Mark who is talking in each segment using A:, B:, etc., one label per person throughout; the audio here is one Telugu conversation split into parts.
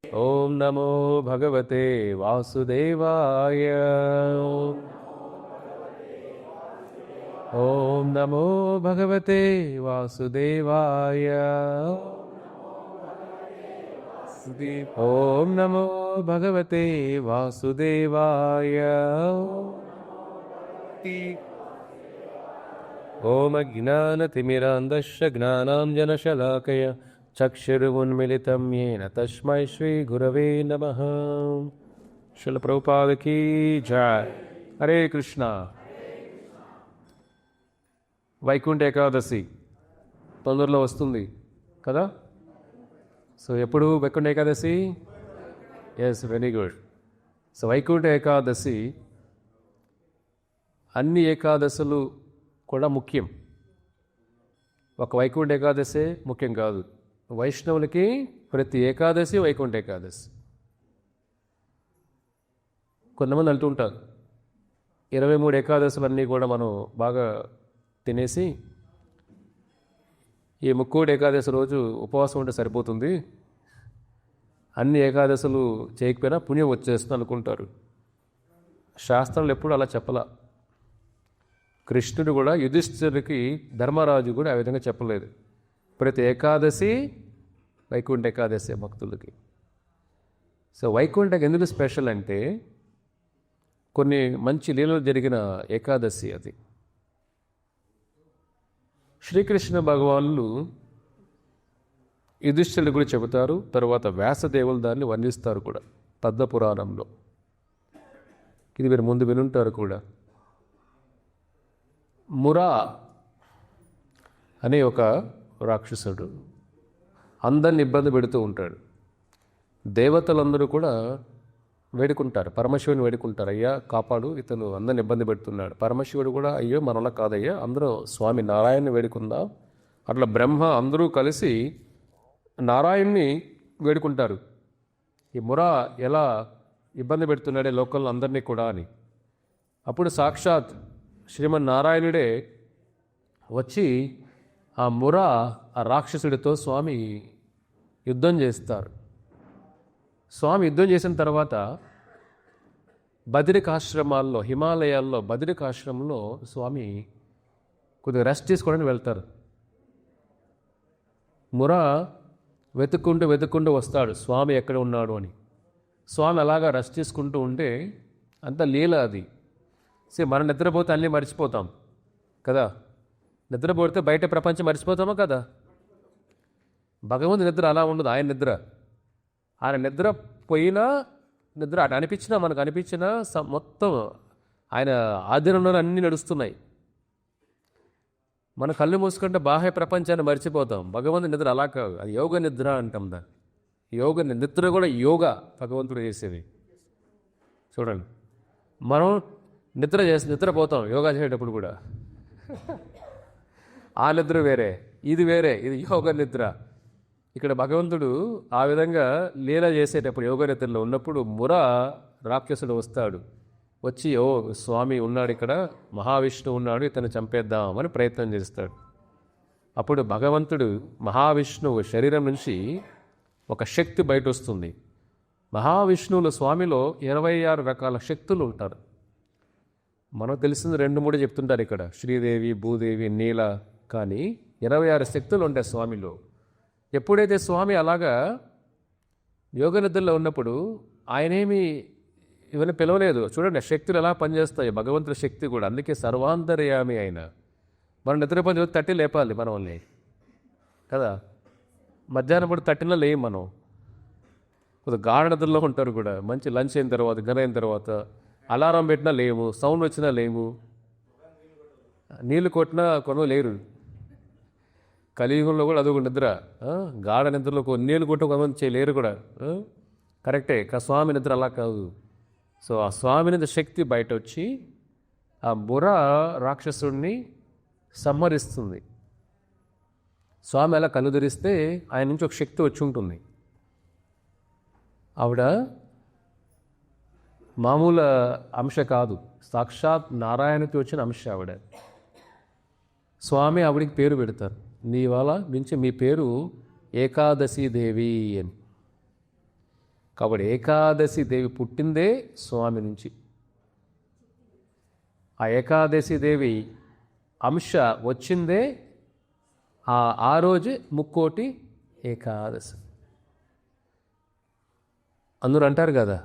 A: ఓం నమో భగవతే వాసుదేవాయ. ఓం నమో భగవతే వాసుదేవాయ. ఓం నమో భగవతే వాసుదేవాయ. ఓం అజ్ఞానతిమిరాంధస్య జ్ఞానాంజనశలాకయ చక్షురున్మిళితం యేన తస్మై శ్రీ గురవే నమః. శిల ప్రభుపాద కీ జై. హరే కృష్ణ. వైకుంఠ ఏకాదశి తొందరలో వస్తుంది కదా. సో ఎప్పుడు Vaikuntha Ekadashi? Yes, very good. So Vaikuntha Ekadashi అన్ని ఏకాదశులు కూడా ముఖ్యం. ఒక వైకుంఠ ఏకాదశి ముఖ్యం కాదు. వైష్ణవులకి ప్రతి ఏకాదశి వైకుంఠ ఏకాదశి. కొంతమంది అంటుంటారు 23 ఏకాదశులన్నీ కూడా మనం బాగా తినేసి ఈ ముక్కోటి ఏకాదశి రోజు ఉపవాసం ఉంటే సరిపోతుంది, అన్ని ఏకాదశులు చేయకపోయినా పుణ్యం వచ్చేస్తుంది అనుకుంటారు. శాస్త్రాలు ఎప్పుడు అలా చెప్పలా. కృష్ణుడు కూడా యుధిష్ఠిరుడికి, ధర్మరాజు కూడా ఆ విధంగా చెప్పలేదు. ప్రతి ఏకాదశి వైకుంఠ ఏకాదశి భక్తులకి. సో వైకుంఠకి ఎందుకు స్పెషల్ అంటే కొన్ని మంచి లీలలు జరిగిన ఏకాదశి అది. శ్రీకృష్ణ భగవానులు యుధిష్ఠిరుడు కూడా చెబుతారు, తర్వాత వ్యాసదేవులు దాన్ని వర్ణిస్తారు కూడా పద్మపురాణంలో. ఇది మీరు ముందు వినుంటారు కూడా. మురా అనే ఒక రాక్షసుడు అందరిని ఇబ్బంది పెడుతూ ఉంటాడు. దేవతలందరూ కూడా వేడుకుంటారు, పరమశివుని వేడుకుంటారు, అయ్యా కాపాడు, ఇతను అందరిని ఇబ్బంది పెడుతున్నాడు. పరమశివుడు కూడా అయ్యో మనలా కాదయ్యా, అందరూ స్వామి నారాయణని వేడుకుందాం. అట్లా బ్రహ్మ అందరూ కలిసి నారాయణ్ణి వేడుకుంటారు. ఈ మురా ఎలా ఇబ్బంది పెడుతున్నాడే లోకల్లో అందరినీ కూడా అని. అప్పుడు సాక్షాత్ శ్రీమన్నారాయణుడే వచ్చి ఆ మురా ఆ రాక్షసుడితో స్వామి యుద్ధం చేస్తారు. స్వామి యుద్ధం చేసిన తర్వాత బదరికాశ్రమాల్లో, హిమాలయాల్లో బదరికాశ్రమంలో స్వామి కొద్దిగా రెస్ట్ తీసుకోవడానికి వెళ్తారు. మురా వెతుక్కుంటూ వస్తాడు స్వామి ఎక్కడ ఉన్నాడు అని. స్వామి అలాగా రెస్ట్ తీసుకుంటూ ఉంటే అంత లీల అది. మనం నిద్రపోతే అన్నీ మర్చిపోతాం కదా. నిద్రపోతే బయట ప్రపంచం మర్చిపోతామా కదా. భగవంతుని నిద్ర అలా ఉండదు. ఆయన నిద్ర పోయినా, నిద్ర అనిపించినా, మనకు అనిపించినా మొత్తం ఆయన ఆధీనంలో అన్నీ నడుస్తున్నాయి. మన కళ్ళు మూసుకుంటే బాహ్య ప్రపంచాన్ని మర్చిపోతాం. భగవంతుని నిద్ర అలా కాదు, అది యోగ నిద్ర అంటాం దాన్ని. నిద్ర కూడా యోగా భగవంతుడు చేసేది. చూడండి, మనం నిద్రపోతాం యోగా చేసేటప్పుడు కూడా. ఆ నిద్ర వేరే, ఇది వేరే, ఇది యోగ నిద్ర. ఇక్కడ భగవంతుడు ఆ విధంగా లీల చేసేటప్పుడు యోగ నిద్రలో ఉన్నప్పుడు మురా రాక్షసుడు వస్తాడు. వచ్చి ఓ స్వామి ఉన్నాడు ఇక్కడ, మహావిష్ణువు ఉన్నాడు, ఇతను చంపేద్దామని ప్రయత్నం చేస్తాడు. అప్పుడు భగవంతుడు మహావిష్ణువు శరీరం నుంచి ఒక శక్తి బయట వస్తుంది. మహావిష్ణువుల స్వామిలో 26 రకాల శక్తులు ఉంటారు. మనకు తెలిసింది 2-3 చెప్తుంటారు ఇక్కడ, శ్రీదేవి, భూదేవి, నీల. కానీ 26 శక్తులు ఉంటాయి స్వామిలో. ఎప్పుడైతే స్వామి అలాగా యోగ నిద్రలో ఉన్నప్పుడు ఆయనేమి ఇవన్నీ పిలవలేదు. చూడండి శక్తులు ఎలా పనిచేస్తాయి, భగవంతుడి శక్తి కూడా. అందుకే సర్వాంతర్యామి ఆయన. మనం నిద్రపోతే తట్టి లేపాలి మనల్ని కదా. మధ్యాహ్నం పూట తట్టినా లేం మనం. కొద్దిగా గాఢ నిద్రలో ఉంటారు కూడా. మంచి లంచ్ అయిన తర్వాత, డిన్నర్ అయిన తర్వాత అలారం పెట్టినా లేము, సౌండ్ వచ్చినా లేము, నీళ్లు కొట్టినా లేరు. కలియుగంలో కూడా అదొక నిద్ర. గాఢ నిద్రలో నీళ్ళు కొట్ట కొంతమంది చేయలేరు కూడా. కరెక్టే, స్వామి నిద్ర అలా కాదు. సో ఆ స్వామి నిద్ర శక్తి బయట వచ్చి ఆ మురా రాక్షసుడిని సంహరిస్తుంది. స్వామి అలా కళ్ళు తెరిస్తే ఆయన నుంచి ఒక శక్తి వచ్చి ఉంటుంది. ఆవిడ మామూలు అంశ కాదు, సాక్షాత్ నారాయణకి వచ్చిన అంశ ఆవిడ. స్వామి ఆవిడికి పేరు పెడతారు, నీ వాళ్ళ నుంచి మీ పేరు ఏకాదశి దేవి అని. కాబట్టి ఏకాదశి దేవి పుట్టిందే స్వామి నుంచి. ఆ ఏకాదశి దేవి అంశ వచ్చిందే ఆ రోజు ముక్కోటి ఏకాదశి. అందరూ అంటారు కదా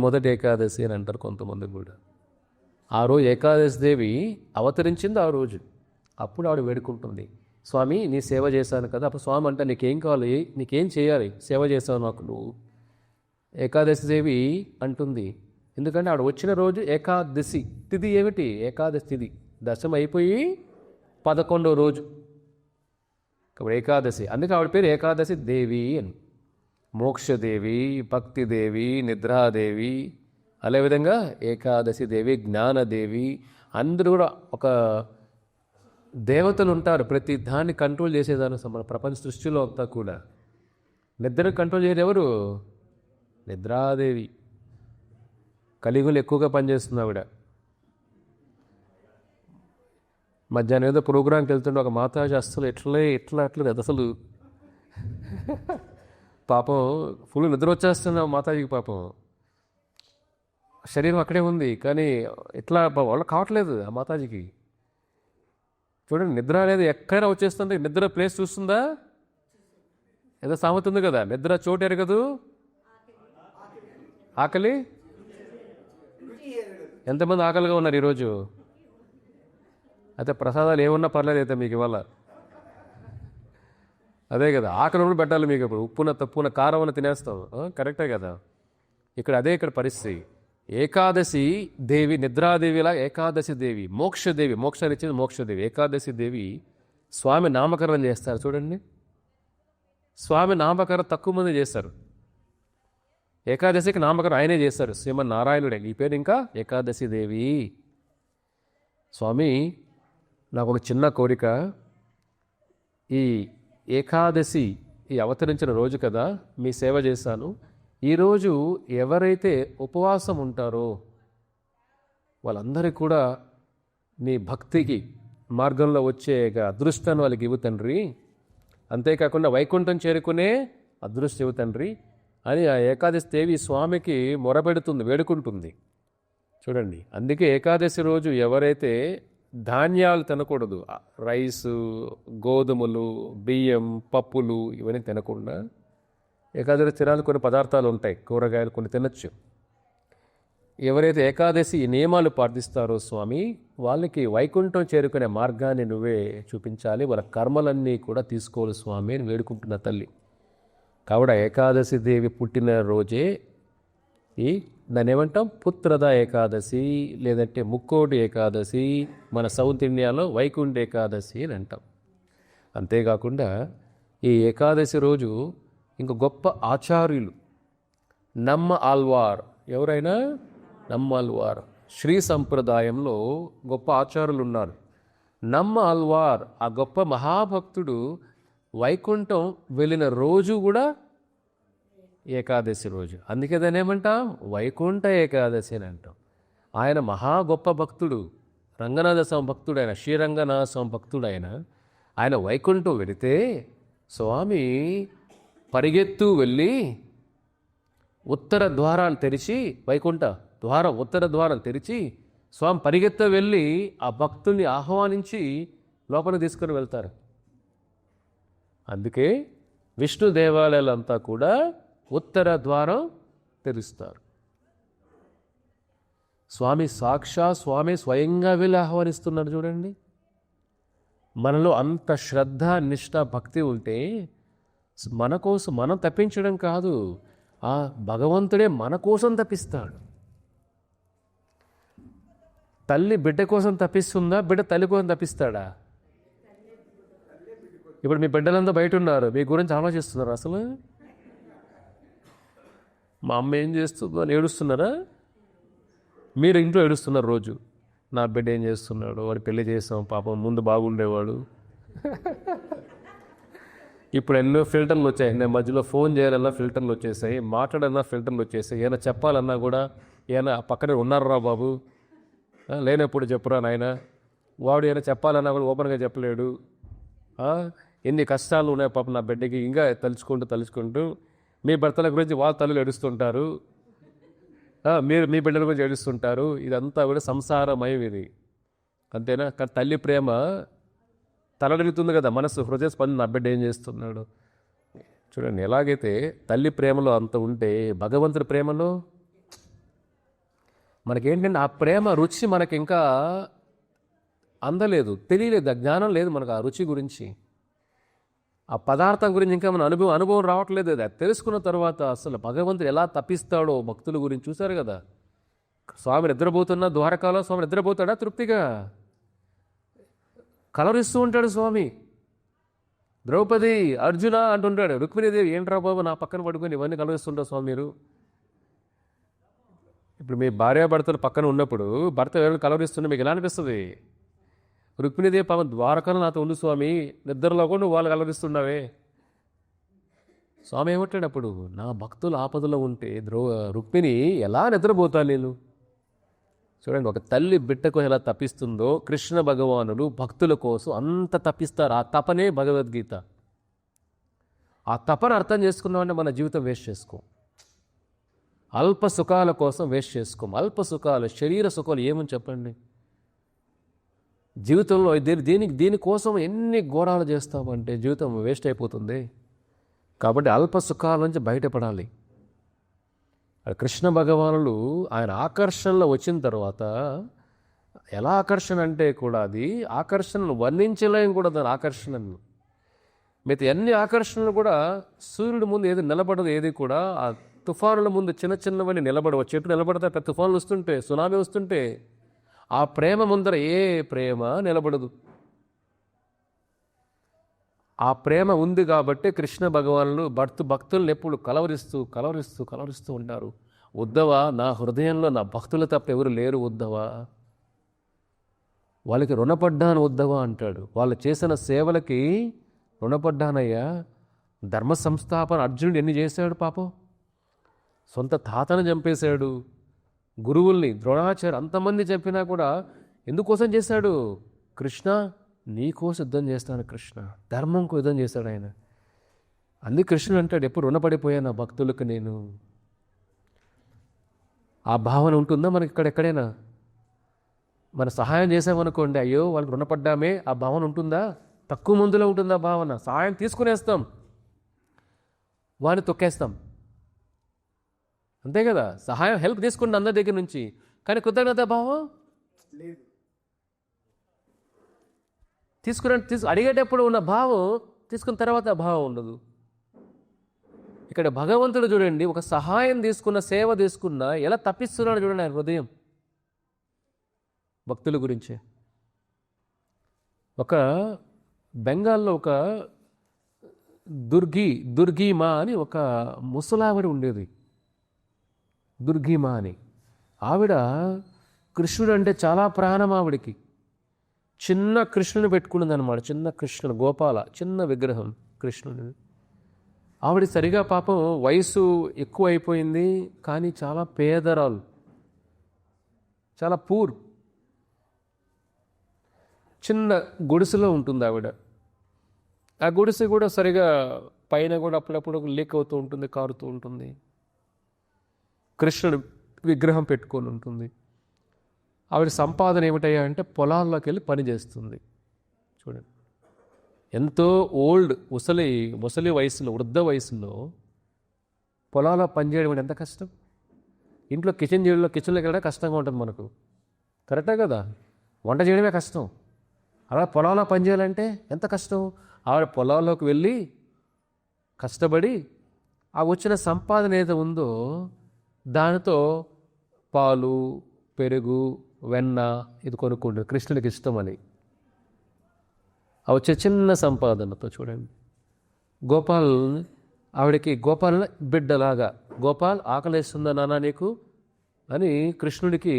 A: మొదటి ఏకాదశి అని అంటారు కొంతమంది కూడా. ఆ రోజు ఏకాదశి దేవి అవతరించింది ఆ రోజు. అప్పుడు ఆవిడ వేడుకుంటుంది, స్వామి నీ సేవ చేశాను కదా. అప్పుడు స్వామి అంటే నీకేం కావాలి, నీకేం చేయాలి, సేవ చేశావు నాకు నువ్వు. ఏకాదశి దేవి అంటుంది, ఎందుకంటే ఆవిడ వచ్చిన రోజు ఏకాదశి తిథి. ఏమిటి ఏకాదశి తిథి? దశం అయిపోయి 11వ రోజు కాబట్టి ఏకాదశి. అందుకే ఆవిడ పేరు ఏకాదశి దేవి అని. మోక్షదేవి, భక్తిదేవి, నిద్రాదేవి, అదేవిధంగా ఏకాదశి దేవి, జ్ఞానదేవి, అందరూ కూడా ఒక దేవతలు ఉంటారు. ప్రతి దాన్ని కంట్రోల్ చేసేదాన్ని మన ప్రపంచ సృష్టిలో అంతా కూడా. నిద్రను కంట్రోల్ చేసేది ఎవరు? నిద్రాదేవి. కలిగులు ఎక్కువగా పనిచేస్తుంది ఆవిడ. మధ్యాహ్నం ఏదో ప్రోగ్రాంకి వెళ్తుంటే ఒక మాతాజీ అస్సలు ఎట్లా అసలు పాపం ఫుల్ నిద్ర వచ్చేస్తుంది మాతాజీకి. పాపం శరీరం అక్కడే ఉంది, కానీ ఎట్లా వాళ్ళు కావట్లేదు ఆ మాతాజీకి. చూడండి, నిద్ర అనేది ఎక్కడైనా వచ్చేస్తుంది. నిద్ర ప్లేస్ చూస్తుందా? ఏదో సామెత ఉంది కదా, నిద్ర చోటు ఎరగదు, ఆకలి. ఎంతమంది ఆకలిగా ఉన్నారు ఈరోజు? అయితే ప్రసాదాలు ఏమున్నా పర్లేదు అయితే మీకు ఇవాళ. అదే కదా, ఆకలి కూడా పెట్టాలి మీకు. ఇప్పుడు ఉప్పున తప్పున కారం అని తినేస్తాం, కరెక్టే కదా. ఇక్కడ పరిస్థితి. ఏకాదశి దేవి నిద్రాదేవిలా ఏకాదశి దేవి మోక్షదేవి, మోక్షాన్ని ఇచ్చింది మోక్షదేవి. ఏకాదశి దేవి స్వామి నామకరణం చేస్తారు చూడండి. స్వామి నామకరణం తక్కువ మంది చేస్తారు. ఏకాదశికి నామకరణం ఆయనే చేస్తారు, శ్రీమన్నారాయణుడే. ఈ పేరు ఇంకా ఏకాదశి దేవి. స్వామి నాకు ఒక చిన్న కోరిక, ఈ ఏకాదశి ఈ అవతరించిన రోజు కదా, మీ సేవ చేశాను. ఈరోజు ఎవరైతే ఉపవాసం ఉంటారో వాళ్ళందరికీ కూడా నీ భక్తికి మార్గంలో వచ్చే అదృష్టాన్ని వాళ్ళకి ఇవ్వు తండ్రి. అంతేకాకుండా వైకుంఠం చేరుకునే అదృష్టం ఇవ్వు తండ్రి అని ఆ ఏకాదశి దేవి స్వామికి మొరపెడుతుంది, వేడుకుంటుంది. చూడండి, అందుకే ఏకాదశి రోజు ఎవరైతే ధాన్యాలు తినకూడదు, రైసు, గోధుమలు, బియ్యం, పప్పులు ఇవన్నీ తినకుండా, ఏకాదశి తినాలి కొన్ని పదార్థాలు ఉంటాయి, కూరగాయలు కొన్ని తినచ్చు. ఎవరైతే ఏకాదశి నియమాలు పాటిస్తారో స్వామి, వాళ్ళకి వైకుంఠం చేరుకునే మార్గాన్ని నువ్వే చూపించాలి, వాళ్ళ కర్మలన్నీ కూడా తీసుకోవాలి స్వామి అని వేడుకుంటున్న తల్లి. కాబట్టి ఏకాదశి దేవి పుట్టిన రోజే దాన్ని ఏమంటాం? పుత్రద ఏకాదశి, లేదంటే ముక్కోటి ఏకాదశి, మన సౌత్ ఇండియాలో వైకుంఠ ఏకాదశి అని అంటాం. అంతేకాకుండా ఈ ఏకాదశి రోజు ఇంక గొప్ప ఆచార్యులు నమ్మ ఆల్వార్, ఎవరైనా నమ్మ ఆల్వార్, శ్రీ సంప్రదాయంలో గొప్ప ఆచార్యులు ఉన్నారు. నమ్మ ఆల్వార్ ఆ గొప్ప మహాభక్తుడు వైకుంఠం వెళ్ళిన రోజు కూడా ఏకాదశి రోజు. అందుకే దాన్ని ఏమంటాం? వైకుంఠ ఏకాదశి అని అంటాం. ఆయన మహా గొప్ప భక్తుడు, రంగనాథ స్వామి భక్తుడు, ఆయన శ్రీరంగనాథ స్వామి భక్తుడు. ఆయన వైకుంఠం వెళితే స్వామి పరిగెత్తు వెళ్ళి ఉత్తర ద్వారాన్ని తెరిచి, వైకుంఠ ద్వారం ఉత్తర ద్వారం తెరిచి స్వామి పరిగెత్త వెళ్ళి ఆ భక్తుల్ని ఆహ్వానించి లోపల తీసుకొని వెళ్తారు. అందుకే విష్ణు దేవాలయాలంతా కూడా ఉత్తర ద్వారం తెరుస్తారు. స్వామి స్వామి స్వయంగా వెళ్ళి ఆహ్వానిస్తున్నారు. చూడండి, మనలో అంత శ్రద్ధ, నిష్ఠ, భక్తి ఉంటే మన కోసం మనం తప్పించడం కాదు, ఆ భగవంతుడే మన కోసం తప్పిస్తాడు. తల్లి బిడ్డ కోసం తప్పిస్తుందా? బిడ్డ తల్లి కోసం తప్పిస్తాడా? ఇప్పుడు మీ బిడ్డలంతా బయట ఉన్నారు, మీ గురించి ఆలోచిస్తున్నారు. అసలు మా అమ్మ ఏం చేస్తుందో అని ఏడుస్తున్నారా? మీరు ఇంట్లో ఏడుస్తున్నారు రోజు, నా బిడ్డ ఏం చేస్తున్నాడు, వాడు పెళ్లి చేస్తాం, పాపం ముందు బాగుండేవాడు. ఇప్పుడు ఎన్నో ఫిల్టర్లు వచ్చాయి. నేను మధ్యలో ఫోన్ చేయాలన్నా ఫిల్టర్లు వచ్చేసాయి, మాట్లాడాలన్నా ఫిల్టర్లు వచ్చేసాయి. ఏమైనా చెప్పాలన్నా కూడా ఏమైనా పక్కనే ఉన్నారా బాబు, లేనప్పుడు చెప్పురా నాయన. వాడు ఏమైనా చెప్పాలన్నా కూడా ఓపెన్గా చెప్పలేడు. ఎన్ని కష్టాలు ఉన్నాయి పాపం నా బిడ్డకి. ఇంకా తలుచుకుంటూ మీ భర్తల గురించి వాళ్ళ తల్లులు ఏడుస్తుంటారు, మీరు మీ బిడ్డల గురించి ఏడుస్తుంటారు. ఇదంతా కూడా సంసారమయం ఇది, అంతేనా? కానీ తల్లి ప్రేమ తలడిల్లుతుంది కదా, మనసు హృదయ స్పందన, నా బిడ్డ ఏం చేస్తున్నాడు చూడండి. ఎలాగైతే తల్లి ప్రేమలో అంత ఉంటే భగవంతుడి ప్రేమలో మనకేంటంటే ఆ ప్రేమ రుచి మనకి ఇంకా అందలేదు, తెలియలేదు, ఆ జ్ఞానం లేదు మనకు ఆ రుచి గురించి, ఆ పదార్థం గురించి ఇంకా మన అనుభవం రావట్లేదు. అది తెలుసుకున్న తర్వాత అసలు భగవంతుడు ఎలా తప్పిస్తాడో భక్తుల గురించి చూశారు కదా. స్వామి నిద్రపోతున్నా ద్వారకాలో స్వామి నిద్రపోతాడా తృప్తిగా? కలరిస్తూ ఉంటాడు స్వామి. ద్రౌపది, అర్జున అంటుంటాడు. రుక్మిణీదేవి, ఏంట్రా బాబు నా పక్కన పడుకొని ఇవన్నీ కలరిస్తుంటారు స్వామి మీరు. ఇప్పుడు మీ భార్యాభర్తలు పక్కన ఉన్నప్పుడు భర్త ఎవరైనా కలవరిస్తుంటే మీకు ఎలా అనిపిస్తుంది? రుక్మిణీదేవి పాపం ద్వారకలో నాతో ఉండు స్వామి, నిద్రలో కూడా నువ్వు వాళ్ళు కలవరిస్తున్నావే. స్వామి ఏమంటాడు అప్పుడు, నా భక్తులు ఆపదలో ఉంటే రుక్మిణి ఎలా నిద్రపోతాను నేను? చూడండి, ఒక తల్లి బిడ్డకు ఎలా తప్పిస్తుందో కృష్ణ భగవానుడు భక్తుల కోసం అంత తప్పిస్తారు. ఆ తపనే భగవద్గీత. ఆ తపన అర్థం చేసుకున్నామంటే మన జీవితం వేస్ట్ చేసుకోం. అల్ప సుఖాల కోసం వేస్ట్ చేసుకోం. అల్ప సుఖాలు, శరీర సుఖాలు ఏమని చెప్పండి జీవితంలో. దీనికోసం ఎన్ని ఘోరాలు చేస్తామంటే జీవితం వేస్ట్ అయిపోతుంది. కాబట్టి అల్ప సుఖాల నుంచి బయటపడాలి. కృష్ణ భగవానుడు ఆయన ఆకర్షణలో వచ్చిన తర్వాత, ఎలా ఆకర్షణ అంటే కూడా అది ఆకర్షణను వర్ణించలేం కూడా దాని ఆకర్షణను. మిగతా అన్ని ఆకర్షణలు కూడా సూర్యుడి ముందు ఏది నిలబడదు, ఏది కూడా ఆ తుఫానుల ముందు చిన్నవన్నీ నిలబడవు. చెట్టు నిలబడతాయి, పెద్ద తుఫానులు వస్తుంటే, సునామీ వస్తుంటే. ఆ ప్రేమ ముందర ఏ ప్రేమ నిలబడదు. ఆ ప్రేమ ఉంది కాబట్టి కృష్ణ భగవానులు భక్తులను ఎప్పుడు కలవరిస్తూ ఉంటారు. ఉద్ధవా, నా హృదయంలో నా భక్తులు తప్ప ఎవరు లేరు ఉద్ధవా, వాళ్ళకి రుణపడ్డాను ఉద్ధవా అంటాడు. వాళ్ళు చేసిన సేవలకి రుణపడ్డానయ్యా. ధర్మ సంస్థాపన అర్జునుడు ఎన్ని చేశాడు పాపం. సొంత తాతను చంపేశాడు, గురువుల్ని, ద్రోణాచార్య అంతమంది చంపినా కూడా ఎందుకోసం చేశాడు? కృష్ణ నీకోసం యుద్ధం చేస్తాను కృష్ణ, ధర్మంకు యుద్ధం చేశాడు ఆయన. అందుకే కృష్ణుడు అంటాడు, ఎప్పుడు రుణపడిపోయాను నా భక్తులకు నేను. ఆ భావన ఉంటుందా మనకి ఎక్కడైనా? మన సహాయం చేసామనుకోండి, అయ్యో వాళ్ళకి రుణపడ్డామే, ఆ భావన ఉంటుందా? తక్కువ మందిలో ఉంటుందా భావన? సహాయం తీసుకునేస్తాం, వాడిని తొక్కేస్తాం, అంతే కదా. సహాయం, హెల్ప్ తీసుకుంటే అందరి దగ్గర నుంచి, కానీ కృతజ్ఞత భావం లేదు. అడిగేటప్పుడు ఉన్న భావం తీసుకున్న తర్వాత భావం ఉండదు. ఇక్కడ భగవంతుడు చూడండి, ఒక సహాయం తీసుకున్న, సేవ తీసుకున్న ఎలా తప్పిస్తున్నాడు చూడండి ఆయన హృదయం భక్తుల గురించే. ఒక బెంగాల్లో ఒక దుర్గీమా అని ఒక ముసలావిడ ఉండేది. దుర్గీమా అని ఆవిడ, కృష్ణుడు అంటే చాలా ప్రాణం ఆవిడికి. చిన్న కృష్ణుని పెట్టుకున్నది అనమాట, చిన్న కృష్ణుడు, గోపాల చిన్న విగ్రహం కృష్ణుడు. ఆవిడ సరిగా పాపం వయసు ఎక్కువ అయిపోయింది, కానీ చాలా పేదరాలు, చాలా పూర్. చిన్న గుడిసెలో ఉంటుంది ఆవిడ. ఆ గుడిసె కూడా సరిగా పైన కూడా అప్పుడప్పుడు లీక్ అవుతూ ఉంటుంది, కారుతూ ఉంటుంది. కృష్ణుడు విగ్రహం పెట్టుకొని ఉంటుంది. ఆవిడ సంపాదన ఏమిటయ్యా అంటే పొలాల్లోకి వెళ్ళి పని చేస్తుంది. చూడండి, ఎంతో ఓల్డ్, ముసలి వయసులో, వృద్ధ వయసులో పొలాల్లో పనిచేయడం అంటే ఎంత కష్టం. ఇంట్లో కిచెన్లోకి వెళ్ళడం కష్టంగా ఉంటుంది మనకు, కరెక్టే కదా. వంట చేయడమే కష్టం, అలా పొలాల్లో పనిచేయాలంటే ఎంత కష్టం. ఆవిడ పొలాల్లోకి వెళ్ళి కష్టపడి ఆ వచ్చిన సంపాదన ఏదో ఉందో దానితో పాలు, పెరుగు, వెన్న ఇది కొనుక్కుంటారు, కృష్ణుడికి ఇష్టమని. ఆ వచ్చే చిన్న సంపాదనతో చూడండి, ఆవిడకి గోపాల్ బిడ్డలాగా, గోపాల్ ఆకలేస్తుందా నాన్న నీకు అని కృష్ణుడికి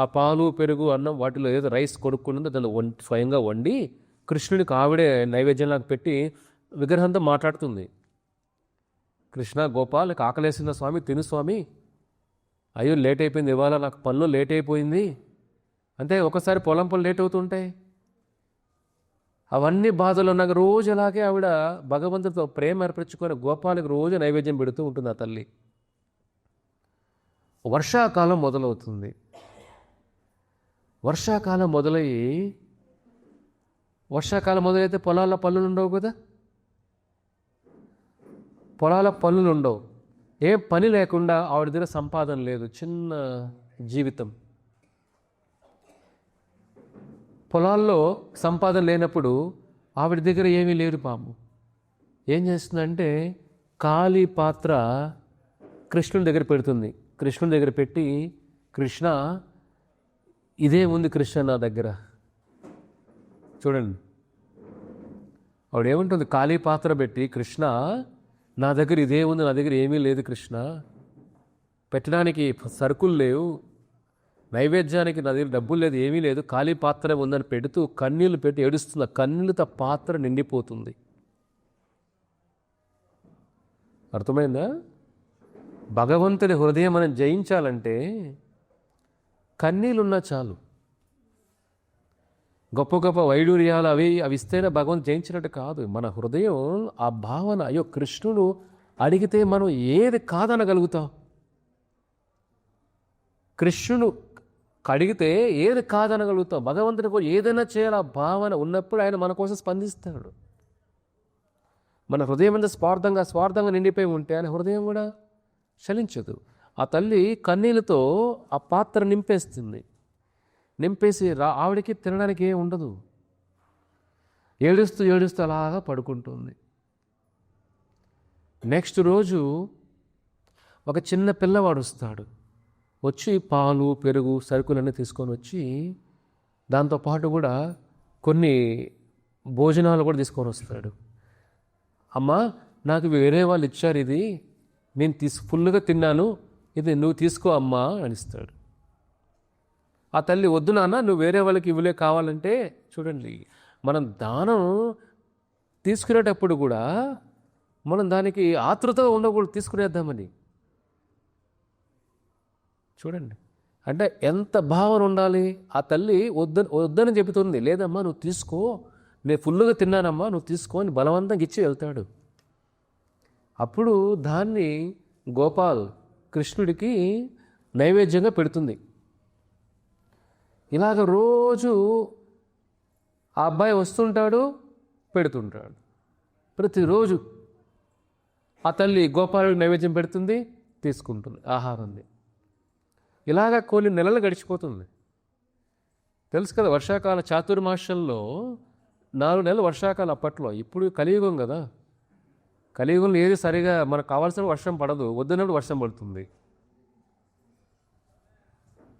A: ఆ పాలు, పెరుగు, అన్నం వాటిలో ఏదో రైస్ కొనుక్కుంటుందో దాన్ని స్వయంగా వండి కృష్ణుడికి ఆవిడే నైవేద్యంలాగా పెట్టి విగ్రహంతో మాట్లాడుతుంది. కృష్ణ, గోపాల్ ఆకలేసిందా స్వామి, తిను స్వామి. అయ్యో లేట్ అయిపోయింది, ఇవాళ నాకు పనులు లేట్ అయిపోయింది. అంతే, ఒకసారి పొలం లేట్ అవుతుంటాయి. అవన్నీ బాధలు ఉన్నాక రోజు అలాగే ఆవిడ భగవంతుడితో ప్రేమ ఏర్పరచుకొని గోపాలకు రోజు నైవేద్యం పెడుతూ ఉంటుంది ఆ తల్లి. వర్షాకాలం మొదలవుతుంది. వర్షాకాలం మొదలైతే పొలాల పనులు ఉండవు కదా, పొలాల పనులు ఉండవు. ఏ పని లేకుండా ఆవిడ దగ్గర సంపాదన లేదు, చిన్న జీవితం. పొలాల్లో సంపాదన లేనప్పుడు ఆవిడ దగ్గర ఏమీ లేదు. పాము ఏం చేస్తుందంటే ఖాళీ పాత్ర కృష్ణుని దగ్గర పెడుతుంది. కృష్ణుని దగ్గర పెట్టి, కృష్ణ ఇదే ఉంది కృష్ణ నా దగ్గర. చూడండి, ఆవిడ ఏముంటుంది, ఖాళీ పాత్ర పెట్టి, కృష్ణ నా దగ్గర ఇదే ఉంది, నా దగ్గర ఏమీ లేదు కృష్ణ, పెట్టడానికి సరుకులు లేవు, నైవేద్యానికి నా దగ్గర డబ్బులు లేదు, ఏమీ లేదు, ఖాళీ పాత్ర ఉందని పెడుతూ కన్నీళ్ళు పెట్టి ఏడుస్తుంది. కన్నీళ్ళతో పాత్ర నిండిపోతుంది. అర్థమైందా? భగవంతుడి హృదయం మనం జయించాలంటే కన్నీళ్ళున్నా చాలు. గొప్ప గొప్ప వైడూర్యాలు అవి ఇస్తేనే భగవంతుడు జయించినట్టు కాదు. మన హృదయం ఆ భావన, అయ్యో కృష్ణుడు అడిగితే మనం ఏది కాదనగలుగుతాం? కృష్ణుడు అడిగితే ఏది కాదనగలుగుతాం? భగవంతుడికి ఏదైనా చేయాలి ఆ భావన ఉన్నప్పుడు ఆయన మన కోసం స్పందిస్తాడు. మన హృదయం ఎంత స్వార్థంగా నిండిపోయి ఉంటే ఆయన హృదయం కూడా చలించదు. ఆ తల్లి కన్నీళ్ళతో ఆ పాత్ర నింపేసి ఆవిడకి తినడానికి ఏం ఉండదు. ఏడుస్తూ అలాగా పడుకుంటుంది. నెక్స్ట్ రోజు ఒక చిన్న పిల్లవాడు వస్తాడు. వచ్చి పాలు, పెరుగు, సరుకులన్నీ తీసుకొని వచ్చి దాంతోపాటు కూడా కొన్ని భోజనాలు కూడా తీసుకొని వస్తాడు. అమ్మా, నాకు వేరే వాళ్ళు ఇచ్చారు, ఇది నేను ఫుల్గా తిన్నాను, ఇది నువ్వు తీసుకో అమ్మా అని ఇస్తాడు. ఆ తల్లి, వద్దు నాన్న, నువ్వు వేరే వాళ్ళకి ఇవ్వలే, కావాలంటే. చూడండి, మనం దానం తీసుకునేటప్పుడు కూడా మనం దానికి ఆతృతగా ఉండకూడదు, తీసుకునేద్దామని. చూడండి, అంటే ఎంత భావన ఉండాలి. ఆ తల్లి వద్దని చెబుతుంది, లేదమ్మా నువ్వు తీసుకో, నేను ఫుల్గా తిన్నానమ్మా, నువ్వు తీసుకో అని బలవంతంగా ఇచ్చి వెళ్తాడు. అప్పుడు దాన్ని గోపాల్ కృష్ణుడికి నైవేద్యంగా పెడుతుంది. ఇలాగ రోజు ఆ అబ్బాయి వస్తుంటాడు, పెడుతుంటాడు. ప్రతిరోజు ఆ తల్లి గోపాలుడికి నైవేద్యం పెడుతుంది, తీసుకుంటుంది ఆహారాన్ని. ఇలాగ కొన్ని నెలలు గడిచిపోతుంది. తెలుసు కదా, వర్షాకాల చాతుర్మాసంలో 4 నెలలు వర్షాకాలం అప్పట్లో. ఇప్పుడు కలియుగం కదా, కలియుగంలో ఏది సరిగా మనకు కావాల్సిన వర్షం పడదు, వద్దన్నప్పుడు వర్షం పడుతుంది.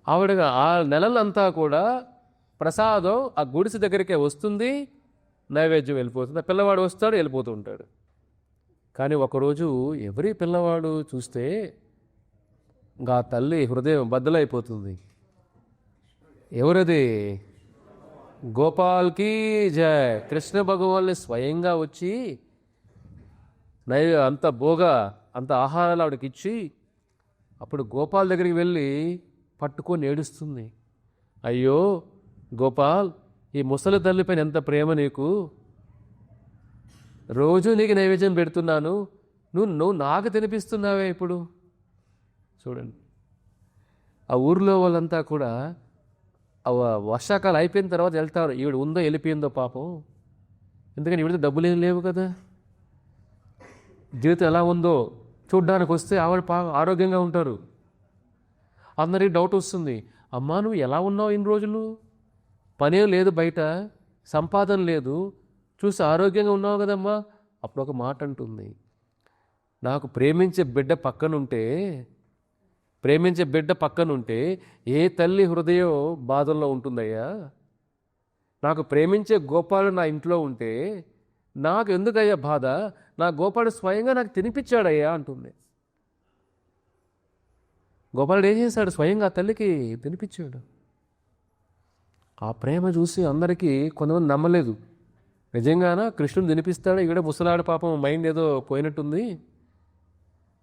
A: ఆవిడగా ఆ నెలలంతా కూడా ప్రసాదం ఆ గుడిసె దగ్గరికే వస్తుంది, నైవేద్యం వెళ్ళిపోతుంది. ఆ పిల్లవాడు వస్తాడు, వెళ్ళిపోతూ ఉంటాడు. కానీ ఒకరోజు ఎవరి పిల్లవాడు చూస్తే ఇంకా ఆ తల్లి హృదయం బద్దలైపోతుంది. ఎవరది? గోపాల్కి జయ. కృష్ణ భగవాన్ని స్వయంగా వచ్చి అంత ఆహారాలు ఆవిడకి ఇచ్చి, అప్పుడు గోపాల్ దగ్గరికి వెళ్ళి పట్టుకొని ఏడుస్తుంది. అయ్యో గోపాల్, ఈ ముసలి తల్లిపైన ఎంత ప్రేమ నీకు, రోజు నీకు నైవేద్యం పెడుతున్నాను, నువ్వు నాకు తినిపిస్తున్నావే ఇప్పుడు. చూడండి, ఆ ఊర్లో వాళ్ళంతా కూడా వర్షాకాలం అయిపోయిన తర్వాత వెళ్తారు. ఈవిడ ఉందో వెళ్ళిపోయిందో పాపం, ఎందుకని ఈవిడ డబ్బులు ఏం లేవు కదా, జీవితం ఎలా ఉందో చూడ్డానికి వస్తే ఆవిడ ఆరోగ్యంగా ఉంటారు. అందరికీ డౌట్ వస్తుంది, అమ్మా నువ్వు ఎలా ఉన్నావు ఇన్ని రోజులు, పనే లేదు, బయట సంపాదన లేదు, చూసి ఆరోగ్యంగా ఉన్నావు కదమ్మా. అప్పుడు ఒక మాట అంటుంది, నాకు ప్రేమించే బిడ్డ పక్కనుంటే ఏ తల్లి హృదయం బాధల్లో ఉంటుందయ్యా, నాకు ప్రేమించే గోపాలు నా ఇంట్లో ఉంటే నాకు ఎందుకయ్యా బాధ, నా గోపాలుడు స్వయంగా నాకు తినిపించాడయ్యా అంటుంది. గోపాలుడు ఏం చేశాడు? స్వయంగా ఆ తల్లికి తినిపించాడు. ఆ ప్రేమ చూసి అందరికీ కొంతమంది నమ్మలేదు. నిజంగానా కృష్ణుడు తినిపిస్తాడు, ఇక్కడ ముసలాడు పాపం మైండ్ ఏదో పోయినట్టుంది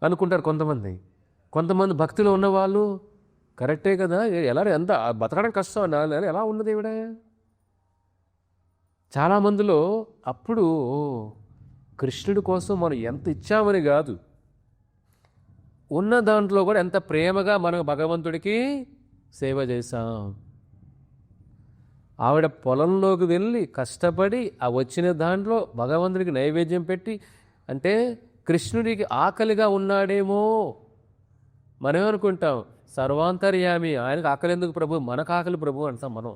A: అనుకుంటారు కొంతమంది భక్తిలో ఉన్నవాళ్ళు, కరెక్టే కదా, ఎంత బతకడం కష్టం ఎలా ఉన్నది ఈవిడ. చాలామందిలో అప్పుడు కృష్ణుడి కోసం మనం ఎంత ఇచ్చామని కాదు, ఉన్న దాంట్లో కూడా ఎంత ప్రేమగా మనం భగవంతుడికి సేవ చేశాం. ఆవిడ పొలంలోకి వెళ్ళి కష్టపడి ఆ వచ్చిన దాంట్లో భగవంతుడికి నైవేద్యం పెట్టి, అంటే కృష్ణుడికి ఆకలిగా ఉన్నాడేమో. మనమేమనుకుంటాం, సర్వాంతర్యామి, ఆయనకు ఆకలి ఎందుకు ప్రభు, మనకు ఆకలి ప్రభు అంటాం మనం.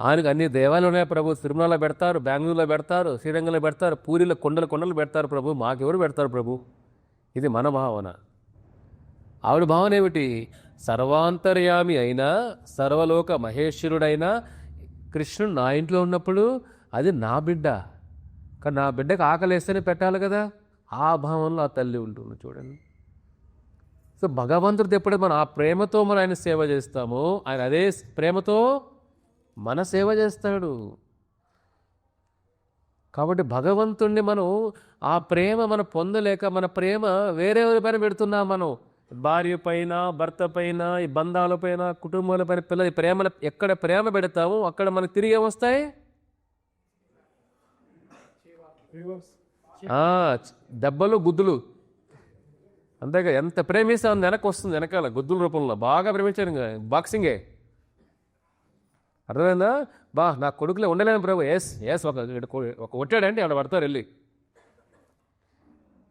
A: ఆయనకు అన్ని దేవాలయాలు ఉన్నాయి ప్రభు, తిరుమలలో పెడతారు, బెంగళూరులో పెడతారు, శ్రీరంగంలో పెడతారు, పూరిలో కొండలు పెడతారు ప్రభు, మాకెవరు పెడతారు ప్రభు. ఇది మన భావన. ఆవిడ భావన ఏమిటి? సర్వాంతర్యామి అయినా సర్వలోక మహేశ్వరుడైనా కృష్ణుడు నా ఇంట్లో ఉన్నప్పుడు అది నా బిడ్డ, కానీ నా బిడ్డకు ఆకలేస్తేనే పెట్టాలి కదా. ఆ భావంలో ఆ తల్లి ఉంటుంది చూడండి. సో భగవంతుడితో ఎప్పుడైతే మనం ఆ ప్రేమతో మనం ఆయన సేవ చేస్తామో, ఆయన అదే ప్రేమతో మన సేవ చేస్తాడు. కాబట్టి భగవంతుణ్ణి మనం ఆ ప్రేమ మనం పొందలేక మన ప్రేమ వేరే పైన పెడుతున్నాం. మనం భార్య పైన, భర్త పైన, ఈ బంధాల పైన, కుటుంబాల పైన, పిల్లల ప్రేమ, ఎక్కడ ప్రేమ పెడతామో అక్కడ మనకు తిరిగి ఏమొస్తాయి? దెబ్బలు, గుద్దులు. అంతేగా, ఎంత ప్రేమిస్తే అంత వెనక్కి వస్తుంది, వెనకాల గుద్దుల రూపంలో. బాగా ప్రేమించాను, బాక్సింగే. అర్థమైందా? నా కొడుకులే ఉండలేను ప్రభు. ఎస్ ఒక కొట్టాడంటే ఆడ పడతారు వెళ్ళి.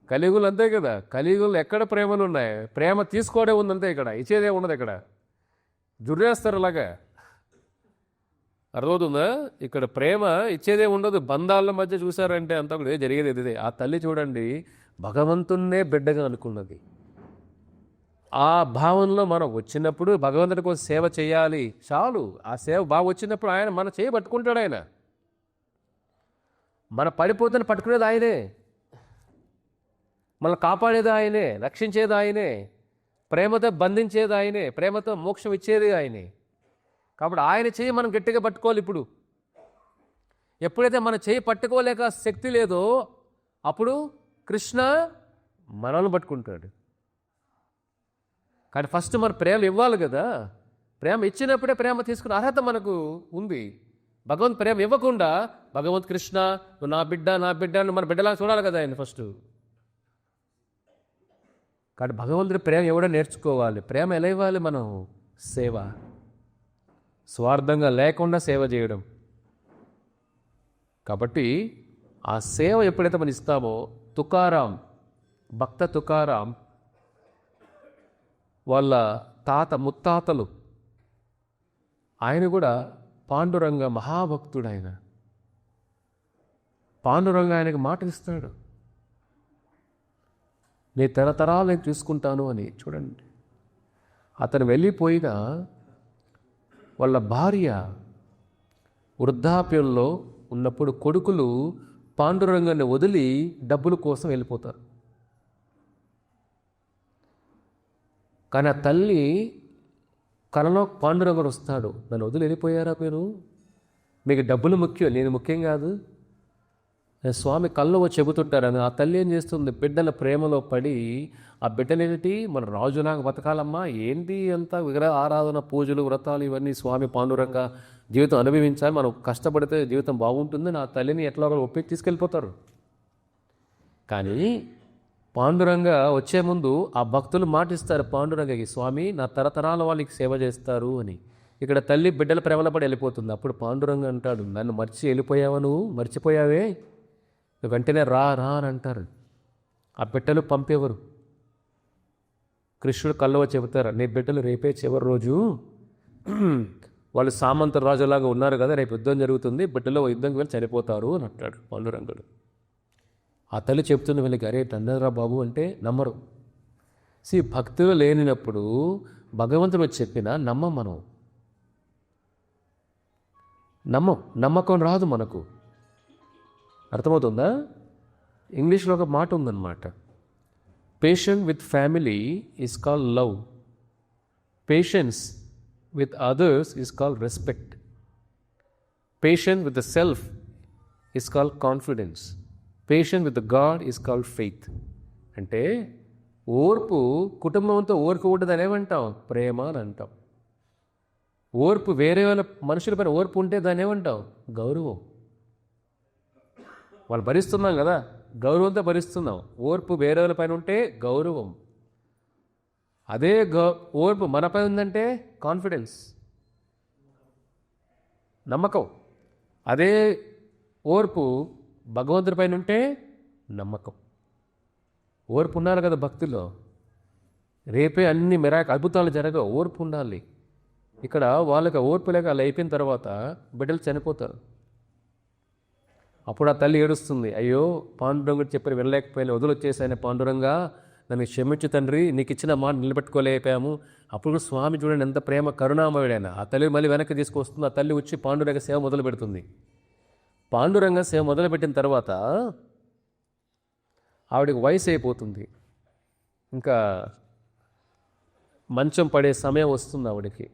A: కలియుగులు అంతే కదా, కలియుగులు ఎక్కడ ప్రేమలు ఉన్నాయి? ప్రేమ తీసుకోవడే ఉంది అంతే, ఇక్కడ ఇచ్చేదే ఉండదు. ఇక్కడ జుర్రేస్తారు అలాగా. అర్థమవుతుందా? ఇక్కడ ప్రేమ ఇచ్చేదే ఉండదు. బంధాల మధ్య చూసారంటే అంతా కూడా జరిగేది ఇదే. ఆ తల్లి చూడండి, భగవంతున్నే బిడ్డగా అనుకున్నది. ఆ భావనలో మనం వచ్చినప్పుడు భగవంతుడి కోసం సేవ చేయాలి, చాలు. ఆ సేవ బాగా వచ్చినప్పుడు ఆయన మన చేయి పట్టుకుంటాడు. ఆయన మన పడిపోతున్న పట్టుకునేది ఆయనే, మనల్ని కాపాడేది ఆయనే, రక్షించేది ఆయనే, ప్రేమతో బంధించేది ఆయనే, ప్రేమతో మోక్షం ఇచ్చేది ఆయనే. కాబట్టి ఆయన చేయి మనం గట్టిగా పట్టుకోవాలి. ఇప్పుడు ఎప్పుడైతే మన చేయి పట్టుకోలేక శక్తి లేదో అప్పుడు కృష్ణ మనల్ని పట్టుకుంటాడు. కానీ ఫస్ట్ మన ప్రేమ ఇవ్వాలి కదా. ప్రేమ ఇచ్చినప్పుడే ప్రేమ తీసుకునే అర్హత మనకు ఉంది. భగవంతు ప్రేమ ఇవ్వకుండా భగవంత్ కృష్ణ నువ్వు నా బిడ్డ మన బిడ్డలా చూడాలి కదా ఆయన ఫస్ట్. కాబట్టి భగవంతుడి ప్రేమ ఎవడో నేర్చుకోవాలి. ప్రేమ ఎలా ఇవ్వాలి? మనం సేవ, స్వార్థంగా లేకుండా సేవ చేయడం. కాబట్టి ఆ సేవ ఎప్పుడైతే మనం ఇస్తామో, తుకారాం, భక్త తుకారాం వాళ్ళ ముత్తాతలు, ఆయన కూడా పాండురంగ మహాభక్తుడు. ఆయన పాండురంగ ఆయనకు మాట ఇస్తాడు, నీ తరతరాలు నేను చూసుకుంటాను అని. చూడండి, అతను వెళ్ళిపోయిన వాళ్ళ భార్య వృద్ధాప్యంలో ఉన్నప్పుడు కొడుకులు పాండురంగాన్ని వదిలి డబ్బుల కోసం వెళ్ళిపోతారు. కానీ ఆ తల్లి కలలో పాండురంగుడు వస్తాడు, నన్ను వదిలి వెళ్ళిపోయారా మీరు? మీకు డబ్బులు ముఖ్యం, నేను ముఖ్యం కాదు. స్వామి కళ్ళు చెబుతుంటారని ఆ తల్లి ఏం చేస్తుంది? బిడ్డల ప్రేమలో పడి ఆ బిడ్డలేంటి మన రాజులాగా బతకాలమ్మా, ఏంటి అంతా విగ్రహ ఆరాధన, పూజలు, వ్రతాలు ఇవన్నీ స్వామి పాండురంగ జీవితం అనుభవించాలి, మనం కష్టపడితే జీవితం బాగుంటుంది. నా తల్లిని ఎట్లా ఒప్పించి తీసుకెళ్ళిపోతారు. కానీ పాండురంగ వచ్చే ముందు ఆ భక్తులు మాటిస్తారు పాండురంగకి, స్వామి నా తరతరాల వాళ్ళకి సేవ చేస్తారు అని. ఇక్కడ తల్లి బిడ్డల ప్రేమలో పడి వెళ్ళిపోతుంది. అప్పుడు పాండురంగ అంటాడు, నన్ను మర్చి వెళ్ళిపోయావా, నువ్వు మర్చిపోయావే, వెంటనే రా అని అంటారు. ఆ బిడ్డలు పంపేవారు. కృష్ణుడు కళ్ళవ చెబుతారు, నీ బిడ్డలు రేపే చివరి రోజు, వాళ్ళు సామంత రాజులాగా ఉన్నారు కదా, రేపు యుద్ధం జరుగుతుంది, బిడ్డలో యుద్ధంకి వెళ్ళి చనిపోతారు అని అంటాడు పాండురంగుడు. ఆ తల్లి చెప్తుంది వీళ్ళకి, అరే తండ్రా బాబు అంటే నమ్మరు. భక్తులు లేనినప్పుడు భగవంతుడు చెప్పినా మనం నమ్మకం రాదు మనకు. అర్థమవుతుందా? ఇంగ్లీష్లో ఒక మాట ఉందన్నమాట, patient with family is called love, patience with others is called respect, patient with the self is called confidence, patient with the God is called faith. అంటే ఓర్పు, కుటుంబంతో ఓర్పు ఉండదని ఏమంటాం? ప్రేమ అని అంటాం. ఓర్పు వేరే వాళ్ళ మనుషుల పైన ఓర్పు ఉంటే దాన్ని ఏమంటావు? గౌరవం. వాళ్ళు భరిస్తున్నాం కదా, గౌరవంతో భరిస్తున్నాం. ఓర్పు వేరే వాళ్ళ పైన ఉంటే గౌరవం. అదే ఓర్పు మనపై ఉందంటే కాన్ఫిడెన్స్, నమ్మకం. అదే ఓర్పు భగవంతుడి పైన ఉంటే నమ్మకం. ఓర్పు ఉండాలి కదా భక్తుల్లో. రేపే అన్ని అద్భుతాలు జరగవు, ఓర్పు ఉండాలి. ఇక్కడ వాళ్ళకి ఓర్పు లేక అలా అయిపోయిన తర్వాత బిడ్డలు చనిపోతారు. అప్పుడు ఆ తల్లి ఏడుస్తుంది, అయ్యో పాండురంగుడు చెప్పి వెళ్ళలేకపోయినా వదిలొచ్చేసాయని, పాండురంగా నన్ను క్షమించు తండ్రి, నీకు ఇచ్చిన మాట నిలబెట్టుకోలేకపోయాము. అప్పుడు స్వామి చూడండి ఎంత ప్రేమ కరుణామయుడైన. ఆ తల్లి మళ్ళీ వెనక్కి తీసుకొస్తుంది. ఆ తల్లి వచ్చి పాండురంగ సేవ మొదలు పెడుతుంది. పాండురంగ సేవ మొదలుపెట్టిన తర్వాత ఆవిడకి వయసు అయిపోతుంది, ఇంకా మంచం పడే సమయం వస్తుంది ఆవిడకి.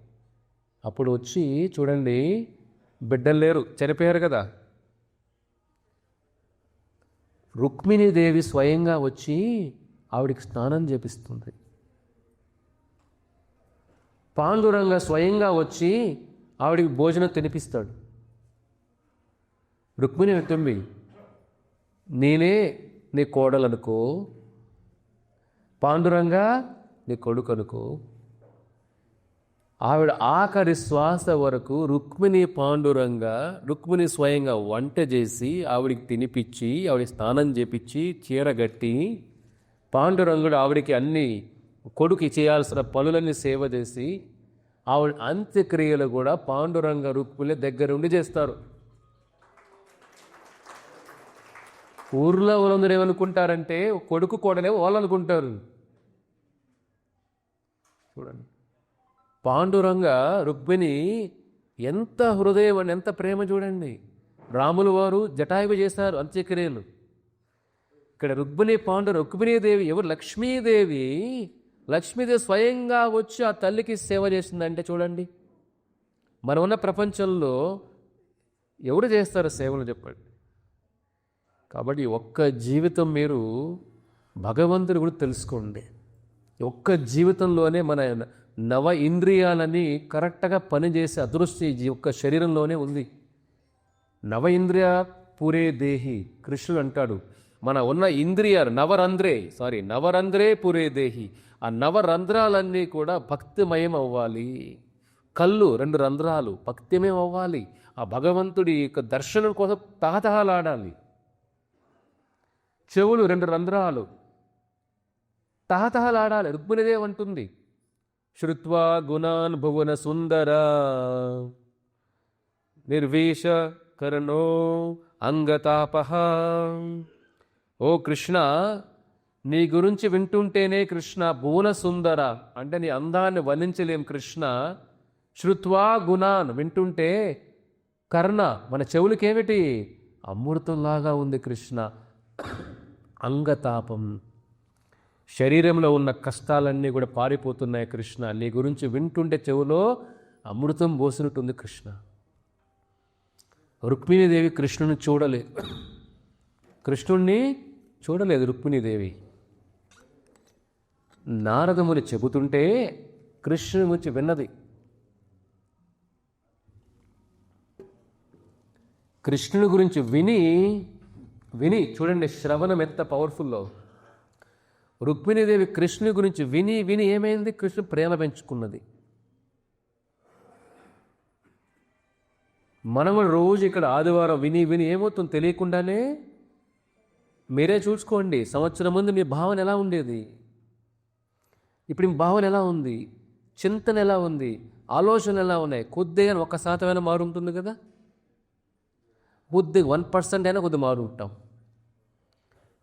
A: అప్పుడు వచ్చి చూడండి, బిడ్డలు లేరు, చనిపోయారు కదా. రుక్మిణీదేవి స్వయంగా వచ్చి ఆవిడికి స్నానం చేపిస్తుంది. పాండురంగ స్వయంగా వచ్చి ఆవిడికి భోజనం తినిపిస్తాడు. రుక్మిణి తొమ్మి, నేనే నీ కోడలనుకో, పాండురంగా నీ కొడుకు అనుకో. ఆవిడ ఆఖరి శ్వాస వరకు రుక్మిణి స్వయంగా వంట చేసి ఆవిడికి తినిపించి, ఆవిడ స్నానం చేపించి, చీరగట్టి, పాండురంగుడు ఆవిడికి అన్ని కొడుకు చేయాల్సిన పనులన్నీ సేవ చేసి, ఆవిడ అంత్యక్రియలు కూడా పాండురంగ రుక్మిణి దగ్గరుండి చేస్తారు. ఊర్లో వాళ్ళందరూ ఏమనుకుంటారంటే కొడుకు కోడలే వాళ్ళు అనుకుంటారు. చూడండి, పాండురంగ రుక్మిణి ఎంత హృదయం అని, ఎంత ప్రేమ చూడండి. రాములు వారు జటాయువు చేశారు అంత్యక్రియలు. ఇక్కడ రుక్మిణీదేవి ఎవరు? లక్ష్మీదేవి స్వయంగా వచ్చి ఆ తల్లికి సేవ చేసిందంటే చూడండి, మనం ఉన్న ప్రపంచంలో ఎవరు చేస్తారు సేవలు చెప్పండి. కాబట్టి ఒక్క జీవితం మీరు భగవంతుడి గురించి తెలుసుకోండి. ఒక్క జీవితంలోనే మన నవ ఇంద్రియాలని కరెక్ట్గా పనిచేసే అదృష్టి ఒక్క శరీరంలోనే ఉంది. నవ ఇంద్రియ పూరే దేహి కృష్ణుడు అంటాడు. మన ఉన్న ఇంద్రియాలు నవరంధ్రే పూరే దేహి. ఆ నవరంధ్రాలన్నీ కూడా భక్తిమయం అవ్వాలి. కళ్ళు 2 రంధ్రాలు భక్తిమయం అవ్వాలి. ఆ భగవంతుడి యొక్క దర్శనం కోసం తహతహలాడాలి. చెవులు 2 రంధ్రాలు తహతహలాడాలి. రుక్మిణీదేవి అంటుంది, శ్రుత్వా గుణాన్ భువన సుందర నిర్వేష కర్ణో అంగతాపహ. ఓ కృష్ణ, నీ గురించి వింటుంటేనే కృష్ణ, భువన సుందర అంటే నీ అందాన్ని వర్ణించలేం కృష్ణ. శ్రుత్వా గుణాన్ వింటుంటే, కర్ణ మన చెవులకేమిటి? అమృతంలాగా ఉంది కృష్ణ. అంగతాపం, శరీరంలో ఉన్న కష్టాలన్నీ కూడా పారిపోతున్నాయి కృష్ణ. నీ గురించి వింటుంటే చెవులో అమృతం పోసినట్టుంది కృష్ణ. రుక్మిణీదేవి కృష్ణుని చూడలేదు రుక్మిణీదేవి. నారదముని చెబుతుంటే కృష్ణుని గురించి విన్నది. కృష్ణుని గురించి విని చూడండి, శ్రవణం ఎంత పవర్ఫుల్లో. రుక్మిణీదేవి కృష్ణుని గురించి విని ఏమైంది? కృష్ణుడు ప్రేమ పెంచుకున్నది. మనం రోజు ఇక్కడ ఆదివారం విని ఏమవుతుంది తెలియకుండానే. మీరే చూసుకోండి, సంవత్సరం ముందు మీ భావన ఎలా ఉండేది, ఇప్పుడు మీ భావన ఎలా ఉంది, చింతన ఎలా ఉంది, ఆలోచనలు ఎలా ఉన్నాయి? కొద్దిగా 1% మారు ఉంటుంది కదా, కొద్దిగా 1% అయినా కొద్దిగా మారు ఉంటాం.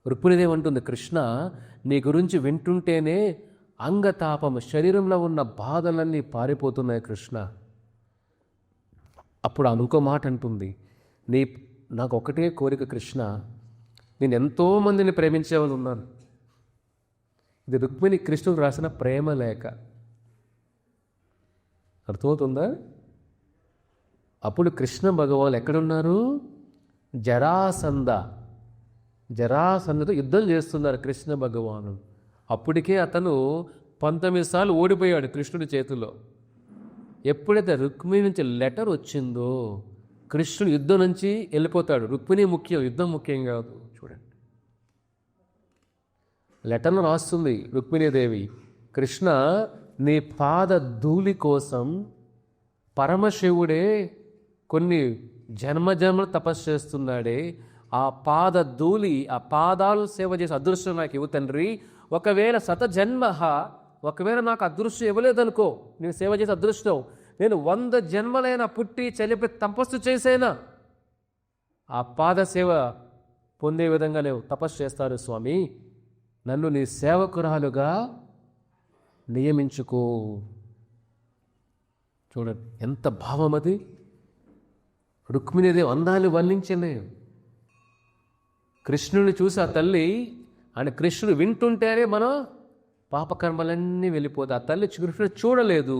A: రుక్మిణీదేవి అంటుంది, కృష్ణ నీ గురించి వింటుంటేనే అంగతాపం, శరీరంలో ఉన్న బాధలన్నీ పారిపోతున్నాయి కృష్ణ. అప్పుడు ఇంకో మాట అంటుంది, నాకు ఒకటే కోరిక కృష్ణ, నేను ఎంతోమందిని ప్రేమించేవాళ్ళు ఉన్నాను. ఇది రుక్మిణి కృష్ణుడు రాసిన ప్రేమ లేఖ. అర్థమవుతుందా? అప్పుడు కృష్ణ భగవాన్ ఎక్కడున్నారు? జరాసంధతో యుద్ధం చేస్తున్నారు కృష్ణ భగవాను. అప్పటికే అతను 19 సార్లు ఓడిపోయాడు కృష్ణుడి చేతిలో. ఎప్పుడైతే రుక్మిణి నుంచి లెటర్ వచ్చిందో కృష్ణుడు యుద్ధం నుంచి వెళ్ళిపోతాడు. రుక్మిణి ముఖ్యం, యుద్ధం ముఖ్యం కాదు. చూడండి, లెటర్ను రాస్తుంది రుక్మిణీదేవి, కృష్ణ నీ పాద ధూళి కోసం పరమశివుడే కొన్ని జన్మజన్మలు తపస్సు చేస్తున్నాడే, ఆ పాద ధూళి, ఆ పాదాలు సేవ చేసే అదృష్టం నాకు ఇవ్వు తండ్రి. ఒకవేళ ఒకవేళ నాకు అదృష్టం ఇవ్వలేదనుకో, నేను సేవ చేసే అదృష్టం, నేను 100 జన్మలైనా పుట్టి చలిపి తపస్సు చేసేనా ఆ పాద సేవ పొందే విధంగా లేవు తపస్సు చేస్తారు స్వామి, నన్ను నీ సేవకురాలుగా నియమించుకో. చూడండి ఎంత భావం అది. రుక్మిణీదేవి అందాన్ని వర్ణించలేదు. కృష్ణుని చూసి ఆ తల్లి, ఆయన కృష్ణుడు వింటుంటేనే మన పాపకర్మలన్నీ వెళ్ళిపోతాయి. ఆ తల్లి కృష్ణుడు చూడలేదు,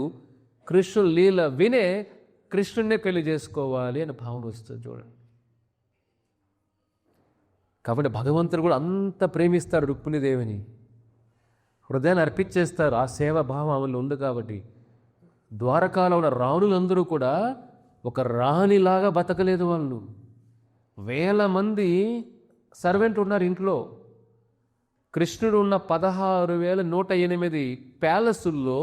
A: కృష్ణుడు లీల వినే కృష్ణుడినే పెళ్లి చేసుకోవాలి అని భావన వస్తుంది. చూడండి, కాబట్టి భగవంతుడు కూడా అంత ప్రేమిస్తాడు రుక్మిణీదేవిని, హృదయాన్ని అర్పించేస్తారు. ఆ సేవ భావం ఆమెలో ఉంది కాబట్టి. ద్వారకాలో ఉన్న రాణులందరూ కూడా ఒక రాణిలాగా బతకలేదు. వాళ్ళు 1000 మంది సర్వెంట్ ఉన్నారు ఇంట్లో. కృష్ణుడు ఉన్న 16,108 ప్యాలెసుల్లో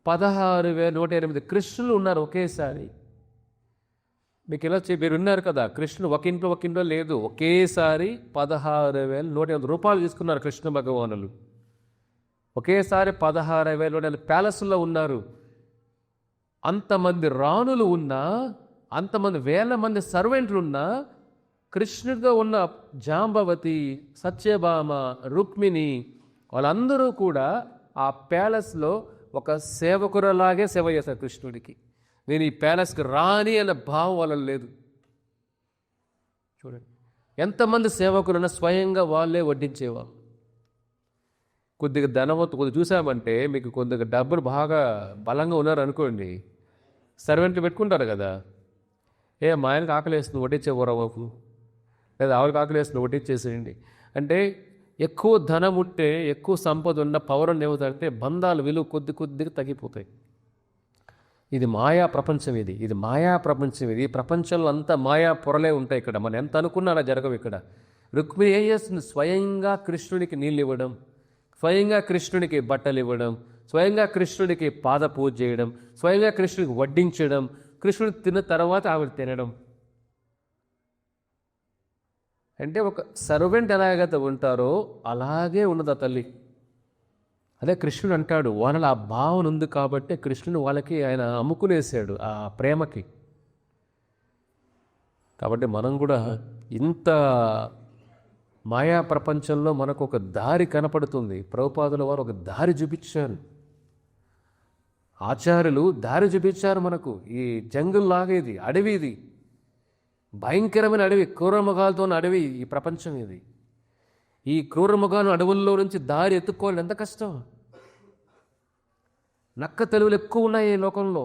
A: 16,108 కృష్ణులు ఉన్నారు ఒకేసారి. మీకు ఇలా మీరు విన్నారు కదా, కృష్ణుడు ఒక ఇంట్లో లేదు, ఒకేసారి 16,108 రూపాయలు తీసుకున్నారు కృష్ణ భగవానులు. ఒకేసారి 16,108 ప్యాలెస్లో ఉన్నారు. అంతమంది రాణులు ఉన్నా, అంతమంది 1000 మంది సర్వెంట్లు ఉన్నా, కృష్ణుడితో ఉన్న జాంబవతి, సత్యభామ, రుక్మిణి వాళ్ళందరూ కూడా ఆ ప్యాలెస్లో ఒక సేవకురలాగే సేవ చేశారు కృష్ణుడికి. నేను ఈ ప్యాలెస్కి రాని అనే భావం వాళ్ళని లేదు. చూడండి, ఎంతమంది సేవకులన్నా స్వయంగా వాళ్ళే వడ్డించేవాళ్ళు. కొద్దిగా కొద్దిగా చూసామంటే, మీకు కొద్దిగా డబ్బులు బాగా బలంగా ఉన్నారు అనుకోండి, సర్వెంట్లు పెట్టుకుంటారు కదా, మా ఆయనకు ఆకలేస్తుంది వడ్డించేవారు బాబు, లేదా ఆవిడకి ఆకలేస్తుంది వడ్డించేసేయండి అంటే. ఎక్కువ ధనం ఉంటే, ఎక్కువ సంపద ఉన్న పౌరం ఏమవుతారంటే బంధాలు విలువ కొద్దిగా తగ్గిపోతాయి. ఇది మాయా ప్రపంచం, ఇది మాయా ప్రపంచం. ఇది ప్రపంచంలో అంతా మాయా పొరలే ఉంటాయి. ఇక్కడ మనం ఎంత అనుకున్నా అలా జరగవు. ఇక్కడ రుక్మిణి ఏం చేస్తుంది? స్వయంగా కృష్ణుడికి నీళ్ళు ఇవ్వడం, స్వయంగా కృష్ణుడికి బట్టలు ఇవ్వడం, స్వయంగా కృష్ణుడికి పాద పూజ చేయడం, స్వయంగా కృష్ణుడికి వడ్డించడం, కృష్ణుడు తిన్న తర్వాత ఆవిడ తినడం. అంటే ఒక సర్వెంట్ ఎలాగైతే ఉంటారో అలాగే ఉన్నది ఆ తల్లి. అదే కృష్ణుడు అంటాడు, వాళ్ళ ఆ భావన ఉంది కాబట్టి కృష్ణుడు వాళ్ళకి ఆయన అమ్ముకునేసాడు ఆ ప్రేమకి. కాబట్టి మనం కూడా ఇంత మాయా ప్రపంచంలో మనకు ఒక దారి కనపడుతుంది. ప్రభుపాదుల వారు ఒక దారి చూపించారు, ఆచార్యులు దారి చూపించారు మనకు. ఈ జంగుల్ లాగా ఇది అడవి, ఇది భయంకరమైన అడవి, క్రూరమృగాలతో ఉన్న అడవి ఈ ప్రపంచం. ఇది ఈ క్రూరమృగాలు అడవుల్లో నుంచి దారి ఎత్తుక్కోవాలి ఎంత కష్టం. నక్క తెలివిలు ఎక్కువ ఉన్నాయి ఈ లోకంలో,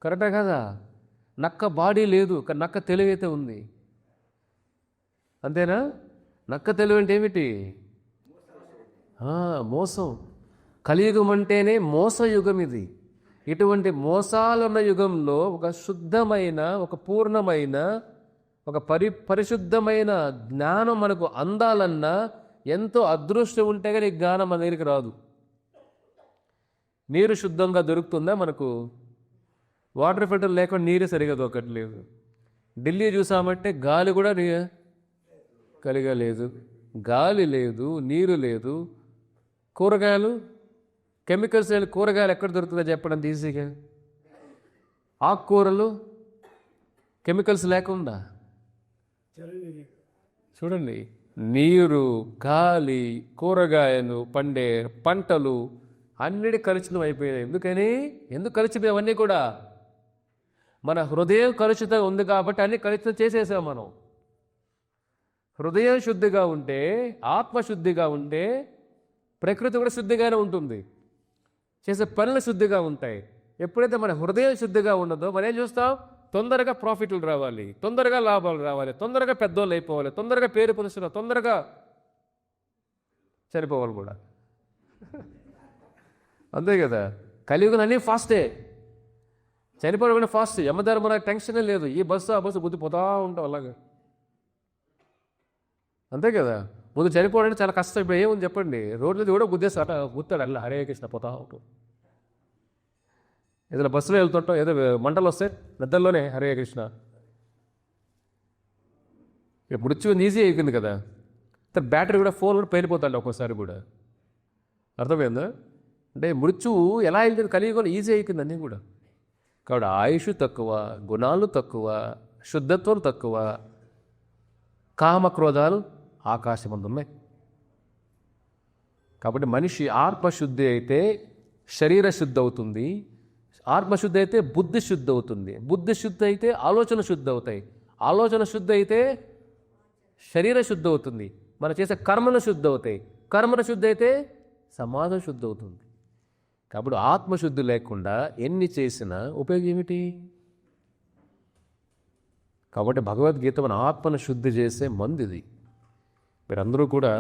A: కరెక్టే కదా? నక్క బాడీ లేదు, నక్క తెలివి అయితే ఉంది. అంతేనా? నక్క తెలివి అంటే ఏమిటి? మోసం. కలియుగం అంటేనే మోసయుగం ఇది. ఇటువంటి మోసాలున్న యుగంలో ఒక శుద్ధమైన, ఒక పూర్ణమైన, ఒక పరిశుద్ధమైన జ్ఞానం మనకు అందాలన్నా ఎంతో అదృష్టం ఉంటే కానీ ఈ జ్ఞానం మన దగ్గరికి రాదు. నీరు శుద్ధంగా దొరుకుతుందా మనకు? వాటర్ ఫిల్టర్ లేకుండా నీరు సరిగా దొరకట్లేదు. ఢిల్లీ చూసామంటే గాలి కూడా కలిగలేదు, గాలి లేదు, నీరు లేదు. కూరగాయలు కెమికల్స్ లేని కూరగాయలు ఎక్కడ దొరుకుతుందో చెప్పడం ఈజీగా. ఆకుకూరలు కెమికల్స్ లేకుండా. చూడండి, నీరు, గాలి, కూరగాయలు, పండే పంటలు అన్నిటి కలుషితం అయిపోయాయి. ఎందుకు కలుషితం? అవన్నీ కూడా మన హృదయం కలుషితం ఉంది కాబట్టి అన్ని కలుషితం చేసేసాం మనం. హృదయం శుద్ధిగా ఉంటే, ఆత్మశుద్ధిగా ఉంటే ప్రకృతి కూడా శుద్ధిగానే ఉంటుంది, చేసే పనులు శుద్ధిగా ఉంటాయి. ఎప్పుడైతే మన హృదయం శుద్ధిగా ఉండదో మనం ఏం చూస్తాం? తొందరగా ప్రాఫిట్లు రావాలి, తొందరగా లాభాలు రావాలి, తొందరగా పెద్దోళ్ళు అయిపోవాలి, తొందరగా పేరు పొందుతున్నారు, తొందరగా చనిపోవాలి కూడా. అంతే కదా? కలియుగం అన్నీ ఫాస్టే, చనిపోవడం కూడా ఫాస్ట్. యమధర్మరాజు టెన్షనే లేదు, ఈ బస్సు ఆ బస్సు బుద్ధి పోతా ఉంటాం అలాగా, అంతే కదా. ముందు చనిపోవడం అంటే చాలా కష్టం. ఇప్పుడు ఏముంది చెప్పండి, రోడ్లది కూడా గుద్దేసి అట గుర్తాడు అలా హరే కృష్ణ పోతా ఉంటాం. ఏదైనా బస్సులో వెళ్తుంటాం, ఏదో మంటలు వస్తే నిద్రలోనే హరే కృష్ణ. ఇక మృత్యు ఈజీ అయిపోయింది కదా. బ్యాటరీ కూడా ఫోన్ కూడా పేలిపోతాడు ఒక్కోసారి కూడా, అర్థమైందా. అంటే మృత్యువు ఎలా వెళ్తుంది, కలియుగం ఈజీ అయిపోయింది అన్నీ కూడా. కాబట్టి ఆయుష్ తక్కువ, గుణాలు తక్కువ, శుద్ధత్వం తక్కువ, కామక్రోధాలు ఆకాశమందు ఉన్నాయి. కాబట్టి మనిషి ఆత్మశుద్ధి అయితే శరీర శుద్ధి అవుతుంది, ఆత్మశుద్ధి అయితే బుద్ధి శుద్ధి అవుతుంది, బుద్ధి శుద్ధి అయితే ఆలోచన శుద్ధి అవుతాయి, ఆలోచన శుద్ధి అయితే శరీర శుద్ధి అవుతుంది, మనం చేసే కర్మల శుద్ధి అవుతాయి, కర్మల శుద్ధి అయితే సమాజం శుద్ధి అవుతుంది. కాబట్టి ఆత్మశుద్ధి లేకుండా ఎన్ని చేసినా ఉపయోగం ఏమిటి. కాబట్టి భగవద్గీత మన ఆత్మను శుద్ధి చేసే మందు ఇది. మీరందరూ కూడా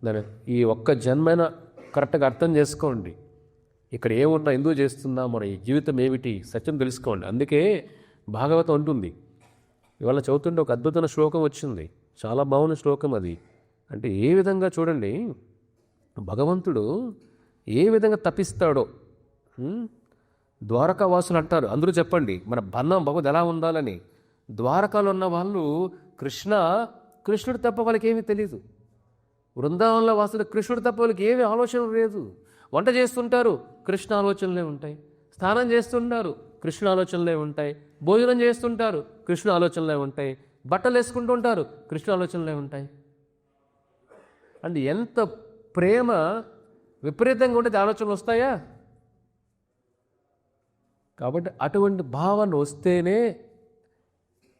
A: దాని ఈ ఒక్క జన్మైనా కరెక్ట్గా అర్థం చేసుకోండి. ఇక్కడ ఏమున్నా, ఎందుకు చేస్తున్నా, మన ఈ జీవితం ఏమిటి, సత్యం తెలుసుకోండి. అందుకే భాగవతం ఉంటుంది. ఇవాళ చదువుతుంటే ఒక అద్భుతమైన శ్లోకం వచ్చింది, చాలా బాగున్న శ్లోకం అది. అంటే ఏ విధంగా చూడండి, భగవంతుడు ఏ విధంగా తప్పిస్తాడో. ద్వారకావాసులు అంటారు, అందరూ చెప్పండి మన బంధం భగవద్ ఎలా ఉండాలని. ద్వారకాలో ఉన్న వాళ్ళు కృష్ణుడు తప్ప వాళ్ళకి ఏమీ తెలియదు. బృందావనంలో వాసులు కృష్ణుడు తప్ప వాళ్ళకి ఏమీ ఆలోచన లేదు. వంట చేస్తుంటారు, కృష్ణ ఆలోచనలే ఉంటాయి. స్నానం చేస్తుంటారు, కృష్ణ ఆలోచనలే ఉంటాయి. భోజనం చేస్తుంటారు, కృష్ణ ఆలోచనలే ఉంటాయి. బట్టలు వేసుకుంటుంటారు, కృష్ణ ఆలోచనలే ఉంటాయి. అంటే ఎంత ప్రేమ విపరీతంగా ఉంటే ఆలోచనలు వస్తాయా. కాబట్టి అటువంటి భావన వస్తేనే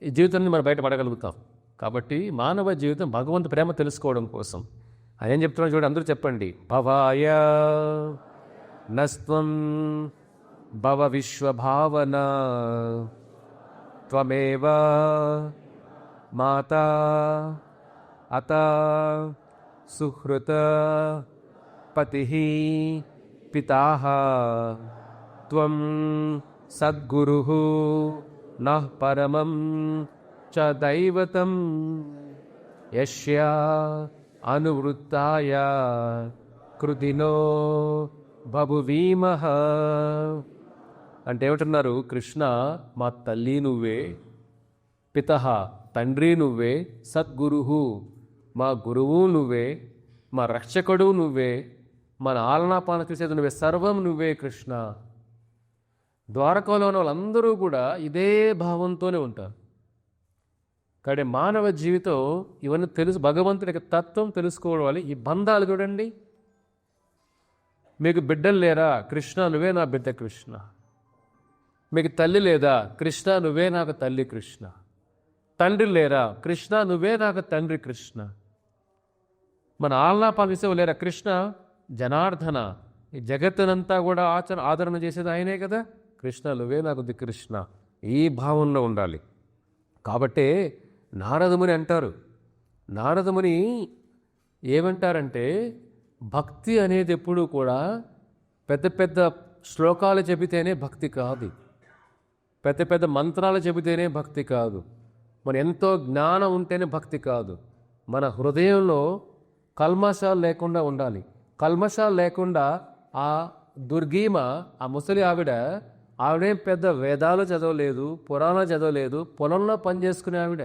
A: ఈ జీవితాన్ని మనం బయటపడగలుగుతాం. కాబట్టి మానవ జీవితం భగవంతు ప్రేమ తెలుసుకోవడం కోసం ఆయన ఏం చెప్తున్నాడు చూడండి, అందరూ చెప్పండి. భవాయ నస్త్వం భవ విశ్వభావన త్వమేవ మాతా అత సుహృత పతి పితాః త్వం సద్గురుః నః పరమం చ దైవతం యస్య అనువృత్తాయ కృతినో బభువీమః. అంటే ఏమంటున్నారు, కృష్ణ మా తల్లి నువ్వే, పితః తండ్రి నువ్వే, సద్గురుః మా గురువు నువ్వే, మా రక్షకుడు నువ్వే, మన ఆలనాపాన తీసేది నువ్వే, సర్వం నువ్వే కృష్ణ. ద్వారకాలో ఉన్న వాళ్ళందరూ కూడా ఇదే భావంతోనే ఉంటారు. కాబట్టి మానవ జీవితం ఇవన్నీ భగవంతుడి యొక్క తత్వం తెలుసుకోవాలి. ఈ బంధాలు చూడండి, మీకు బిడ్డలు లేరా, కృష్ణ నువ్వే నా బిడ్డ కృష్ణ. మీకు తల్లి లేదా, కృష్ణ నువ్వే నాకు తల్లి కృష్ణ. తండ్రి లేరా, కృష్ణ నువ్వే నాకు తండ్రి కృష్ణ. మన ఆలనాపాలు విసేవ లేరా, కృష్ణ జనార్దన. ఈ జగత్తునంతా కూడా ఆదరణ చేసేది ఆయనే కదా, కృష్ణ నువ్వే నాకు కృష్ణ. ఈ భావంలో ఉండాలి. కాబట్టే నారదముని అంటారు, నారదముని ఏమంటారంటే, భక్తి అనేది ఎప్పుడూ కూడా పెద్ద పెద్ద శ్లోకాలు చెబితేనే భక్తి కాదు, పెద్ద పెద్ద మంత్రాలు చెబితేనే భక్తి కాదు, మన ఎంతో జ్ఞానం ఉంటేనే భక్తి కాదు. మన హృదయంలో కల్మషాలు లేకుండా ఉండాలి. కల్మషాలు లేకుండా ఆ దుర్గీమ, ఆ ముసలి ఆవిడేం పెద్ద వేదాలు చదవలేదు, పురాణాలు చదవలేదు, పొలంలో పనిచేసుకునే ఆవిడ.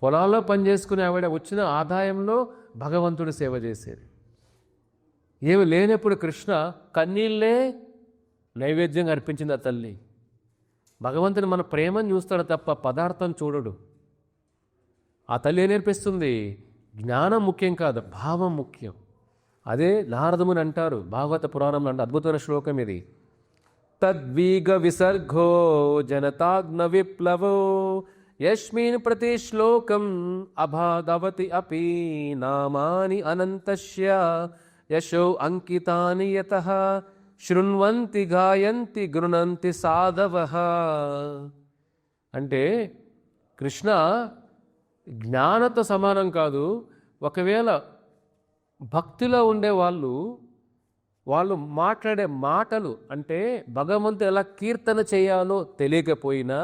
A: పొలాల్లో పనిచేసుకునే ఆవిడ వచ్చిన ఆదాయంలో భగవంతుడు సేవ చేసేది. ఏమి లేనప్పుడు కృష్ణ కన్నీళ్ళే నైవేద్యంగా అర్పించింది ఆ తల్లి. భగవంతుని మన ప్రేమను చూస్తాడు తప్ప పదార్థం చూడడు. ఆ తల్లి ఏం నేర్పిస్తుంది, జ్ఞానం ముఖ్యం కాదు, భావం ముఖ్యం. అదే నారదముని అంటారు భాగవత పురాణంలో, అంటే అద్భుతమైన శ్లోకం ఇది. తద్వీగ విసర్గో జనతాగ్న విప్లవో యస్మిన్ ప్రతి శ్లోకం అబాధవతి అపి నామాని అనంతస్య యశో అంకితాని యతః శృణ్వంతి గాయంతి గృణంతి సాధవః. అంటే కృష్ణ జ్ఞానంతో సమానం కాదు. ఒకవేళ భక్తిలో ఉండే వాళ్ళు వాళ్ళు మాట్లాడే మాటలు అంటే భగవంతుడు ఎలా కీర్తన చేయాలో తెలియకపోయినా,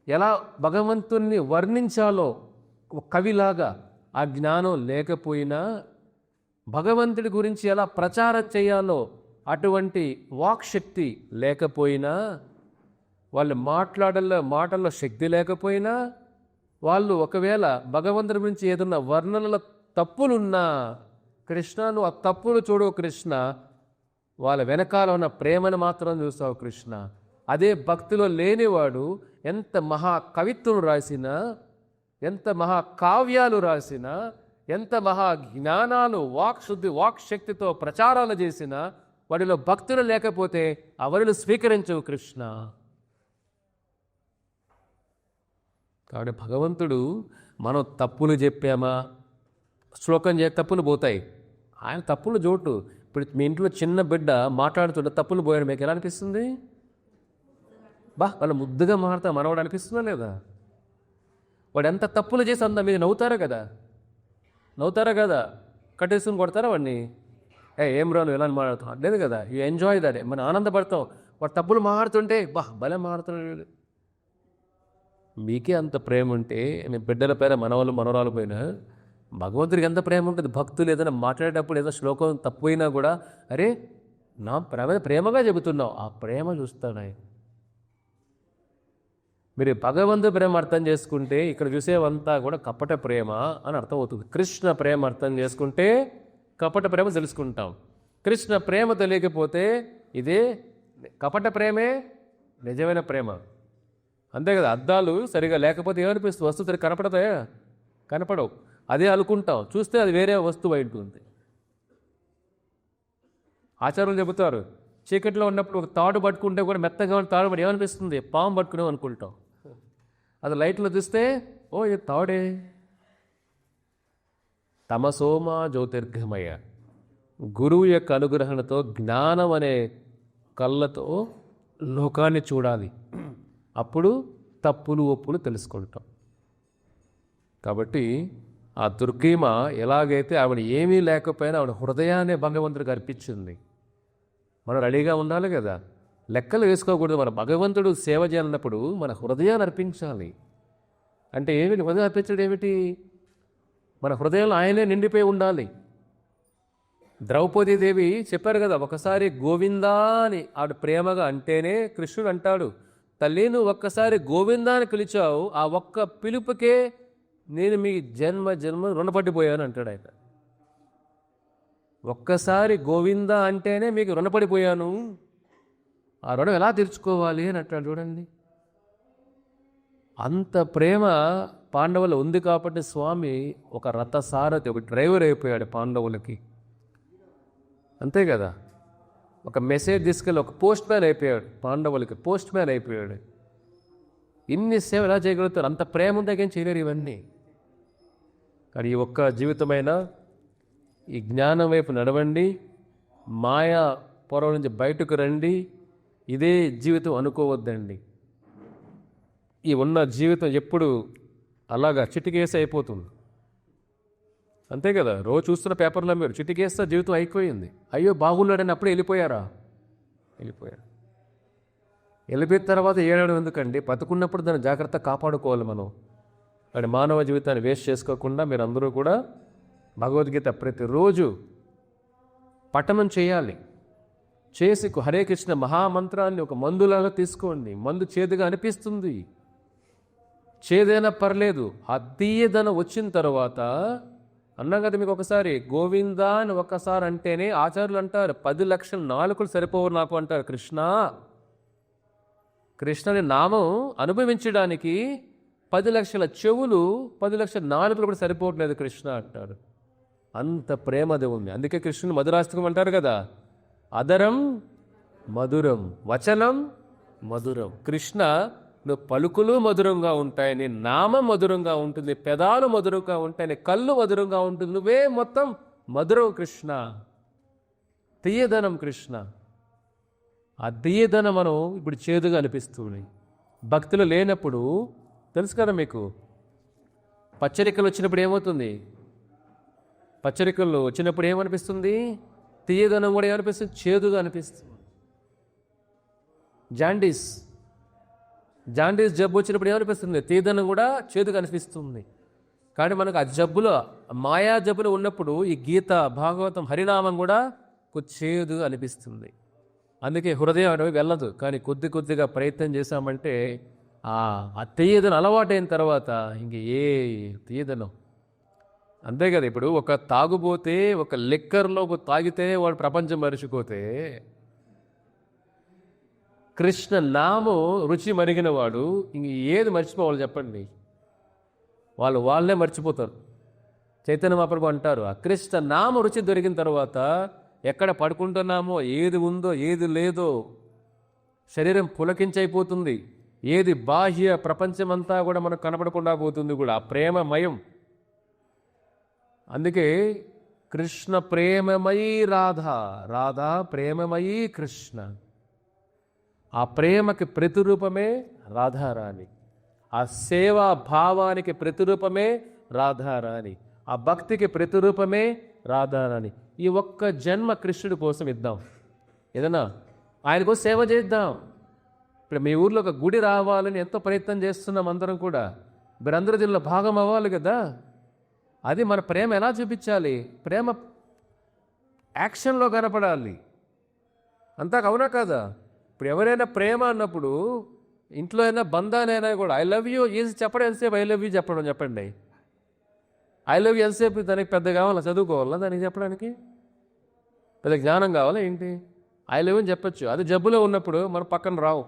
A: ఎలా భగవంతుణ్ణి వర్ణించాలో ఒక కవిలాగా ఆ జ్ఞానం లేకపోయినా, భగవంతుడి గురించి ఎలా ప్రచారం చేయాలో అటువంటి వాక్శక్తి లేకపోయినా, వాళ్ళు మాటల్లో శక్తి లేకపోయినా, వాళ్ళు ఒకవేళ భగవంతుడి గురించి ఏదన్నా వర్ణనలో తప్పులున్నా, కృష్ణ నువ్వు ఆ తప్పులు చూడవు కృష్ణ, వాళ్ళ వెనకాల ఉన్న ప్రేమను మాత్రం చూస్తావు కృష్ణ. అదే భక్తిలో లేనివాడు ఎంత మహా కవిత్వం రాసినా, ఎంత మహా కావ్యాలు రాసినా, ఎంత మహా జ్ఞానాలు వాక్శక్తితో ప్రచారాలు చేసినా, వాడిలో భక్తులు లేకపోతే అవరులు స్వీకరించవు కృష్ణ. కాబట్టి భగవంతుడు మనం తప్పులు చెప్పామా, శ్లోకం తప్పులు పోతాయి, ఆయన తప్పులు చోటు. ఇప్పుడు మీ ఇంట్లో చిన్న బిడ్డ మాట్లాడుతుంటే తప్పులు పోయాడు, మీకు ఎలా అనిపిస్తుంది? వాళ్ళు ముద్దుగా మాట్లాడతా మనవాడు అనిపిస్తుందా లేదా? వాడు ఎంత తప్పులు చేసి అందా మీరు నవ్వుతారా కదా? కట్టేసుకుని కొడతారా వాడిని? ఏం రాను ఎలా మాట్లాడుతాం లేదు కదా. యూ ఎంజాయ్ దట్, మనం ఆనందపడతాం. వాడు తప్పులు మాట్లాడుతుంటే భలే మాట్లాడుతున్నాడు. మీకే అంత ప్రేమ ఉంటే మీ బిడ్డల పేర మనవాళ్ళు మనవరాలు పోయినా భగవంతుడికి ఎంత ప్రేమ ఉంటుంది. భక్తులు ఏదైనా మాట్లాడేటప్పుడు ఏదో శ్లోకం తప్పైనా కూడా అరే నా ప్రేమగా చెబుతున్నావు, ఆ ప్రేమ చూస్తాడు ఆయన. మీరు భగవంతుడి ప్రేమ అర్థం చేసుకుంటే ఇక్కడ చూసేవంతా కూడా కపట ప్రేమ అని అర్థం అవుతుంది. కృష్ణ ప్రేమ అర్థం చేసుకుంటే కపట ప్రేమ తెలుసుకుంటాం. కృష్ణ ప్రేమ తెలియకపోతే ఇదే కపట ప్రేమే నిజమైన ప్రేమ. అంతే కదా. అద్దాలు సరిగా లేకపోతే ఏమనిపిస్తుంది? వస్తువు సరిగ్గా కనపడతాయా? కనపడవు. అదే అనుకుంటాం, చూస్తే అది వేరే వస్తువు అయి ఉంటుంది. ఆచార్యులు చెబుతారు, చీకట్లో ఉన్నప్పుడు ఒక తాడు పట్టుకుంటే కూడా మెత్తగా తాడు పడి ఏమనిపిస్తుంది? పాము పట్టుకునే అనుకుంటాం. అది లైట్లో చూస్తే ఇది తాడే. తమసోమ జ్యోతిర్గమయ. గురువు యొక్క అనుగ్రహణతో జ్ఞానం అనే కళ్ళతో లోకాన్ని చూడాలి. అప్పుడు తప్పులు ఒప్పులు తెలుసుకుంటాం. కాబట్టి ఆ దుర్గీమ ఎలాగైతే ఆవిడ ఏమీ లేకపోయినా ఆవిడ హృదయాన్ని భగవంతుడికి అర్పించింది. మనం రెడీగా ఉండాలి కదా. లెక్కలు వేసుకోకూడదు. మన భగవంతుడు సేవ చేయాలన్నప్పుడు మన హృదయాన్ని అర్పించాలి. అంటే ఏమిటి హృదయం అర్పించడం ఏమిటి? మన హృదయంలో ఆయనే నిండిపోయి ఉండాలి. ద్రౌపదీదేవి చెప్పారు కదా, ఒకసారి గోవిందా అని ఆవిడ ప్రేమగా అంటేనే కృష్ణుడు అంటాడు, తల్లి నువ్వు ఒక్కసారి గోవిందా అని పిలిచావు, ఆ ఒక్క పిలుపుకే నేను మీ జన్మ రుణపడిపోయాను అంటాడు ఆయన. ఒక్కసారి గోవిందా అంటేనే మీకు రుణపడిపోయాను, ఆ రుణం ఎలా తీర్చుకోవాలి అని అంటాడు. చూడండి, అంత ప్రేమ పాండవులు ఉంది కాబట్టి స్వామి ఒక రథసారథి, ఒక డ్రైవర్ అయిపోయాడు పాండవులకి. అంతే కదా. ఒక మెసేజ్ తీసుకెళ్ళి ఒక పోస్ట్ మ్యాన్ అయిపోయాడు, పాండవులకి పోస్ట్ మ్యాన్ అయిపోయాడు. ఇన్ని సేవ ఎలా చేయగలుగుతారు? అంత ప్రేమ ఉందాకేం చేయలేరు ఇవన్నీ. కానీ ఈ ఒక్క జీవితమైనా ఈ జ్ఞానం వైపు నడవండి, మాయా పొరవ నుంచి బయటకు రండి. ఇదే జీవితం అనుకోవద్దండి. ఈ ఉన్న జీవితం ఎప్పుడు అలాగా చిటికేసి అయిపోతుంది. అంతే కదా. రోజు చూస్తున్న పేపర్లో మీరు చిటికేస్తే జీవితం అయిపోయింది. అయ్యో బాగున్నాడని అప్పుడే వెళ్ళిపోయారు. వెళ్ళిపోయిన తర్వాత ఏడవడం ఎందుకండి? బతుకున్నప్పుడు దాన్ని జాగ్రత్త కాపాడుకోవాలి మనం. కానీ మానవ జీవితాన్ని వేస్ట్ చేసుకోకుండా మీరు అందరూ కూడా భగవద్గీత ప్రతిరోజు పఠనం చేయాలి. చేసి హరే కృష్ణ మహామంత్రాన్ని ఒక మందులాగా తీసుకోండి. మందు చేదుగా అనిపిస్తుంది, చేదైనా పర్లేదు. ఆ తీయదనం వచ్చిన తర్వాత అన్నాం కదా మీకు, ఒకసారి గోవిందా అని ఒక్కసారి అంటేనే ఆచార్యులు అంటారు 10 లక్షల నాలుకలు సరిపోవు నాకు అంటారు. కృష్ణని నామం అనుభవించడానికి 10 లక్షల చెవులు 10 లక్షల నాలుకలు కూడా సరిపోవట్లేదు కృష్ణ అంటారు. అంత ప్రేమది ఉంది. అందుకే కృష్ణుని మధురాష్టకం అంటారు కదా, అదరం మధురం వచనం మధురం. కృష్ణ నువ్వు పలుకులు మధురంగా ఉంటాయి, నీ నామం మధురంగా ఉంటుంది, పెదాలు మధురంగా ఉంటాయి, నీ కళ్ళు మధురంగా ఉంటుంది, నువ్వే మొత్తం మధురం కృష్ణ. తీయదనం కృష్ణ. ఆ తీయదనం మనం ఇప్పుడు చేదుగా అనిపిస్తుంది. భక్తులు లేనప్పుడు తెలుసు కదా మీకు, పచ్చరికలు వచ్చినప్పుడు ఏమవుతుంది? పచ్చరికలు వచ్చినప్పుడు ఏమనిపిస్తుంది? తీయదనం కూడా ఏమనిపిస్తుంది? చేదుగా అనిపిస్తుంది. జాండీస్ జబ్బు వచ్చినప్పుడు ఏమనిపిస్తుంది? తీయదనం కూడా చేదుగా అనిపిస్తుంది. కానీ మనకు ఆ జబ్బులో, మాయా జబ్బులు ఉన్నప్పుడు ఈ గీత, భాగవతం, హరినామం కూడా చేదు అనిపిస్తుంది. అందుకే హృదయం అనేవి వెళ్ళదు. కానీ కొద్దిగా ప్రయత్నం చేశామంటే ఆ తీయదనం అలవాటైన తర్వాత ఇంక ఏ తీయదనం అంతే కదా. ఇప్పుడు ఒక తాగుబోతే, ఒక లిక్కర్లో తాగితే వాడు ప్రపంచం మరిచిపోతే, కృష్ణ నామం రుచి మరిగిన వాడు ఇంక ఏది మర్చిపోవాలి చెప్పండి? వాళ్ళే మర్చిపోతారు. చైతన్య మహాప్రభు అంటారు, ఆ కృష్ణ నామ రుచి దొరికిన తర్వాత ఎక్కడ పడుకుంటున్నామో, ఏది ఉందో ఏది లేదో, శరీరం పులకించైపోతుంది. ఏది బాహ్య ప్రపంచమంతా కూడా మనకు కనపడకుండా పోతుంది కూడా. ఆ ప్రేమమయం. అందుకే కృష్ణ ప్రేమమయీ రాధా ప్రేమమయీ కృష్ణ. ఆ ప్రేమకి ప్రతిరూపమే రాధారాణి. ఆ సేవా భావానికి ప్రతిరూపమే రాధారాణి. ఆ భక్తికి ప్రతిరూపమే రాధారాణి. ఈ ఒక్క జన్మ కృష్ణుడి కోసం ఇద్దాం. ఏదన్నా ఆయన కోసం సేవ చేద్దాం. ఇప్పుడు మీ ఊర్లో ఒక గుడి రావాలని ఎంతో ప్రయత్నం చేస్తున్నాం అందరం కూడా. మీరందరూ దీనిలో భాగం అవ్వాలి కదా. అది మన ప్రేమ ఎలా చూపించాలి? ప్రేమ యాక్షన్లో కనపడాలి. అంతా అవునా కదా? ఇప్పుడు ఎవరైనా ప్రేమ అన్నప్పుడు ఇంట్లో అయినా బంధానైనా కూడా ఐ లవ్ యూ ఈజీ చెప్పడం ఎంతసేపు? ఐ లవ్ యూ చెప్పడం చెప్పండి. ఐ లవ్ యూ ఎంతసేపు? దానికి పెద్ద కావాలా? చదువుకోవాలా దానికి చెప్పడానికి? పెద్ద జ్ఞానం కావాలా ఏంటి? ఐ లవ్ యూ అని చెప్పచ్చు. అది జబ్బులో ఉన్నప్పుడు మనం పక్కన రావు,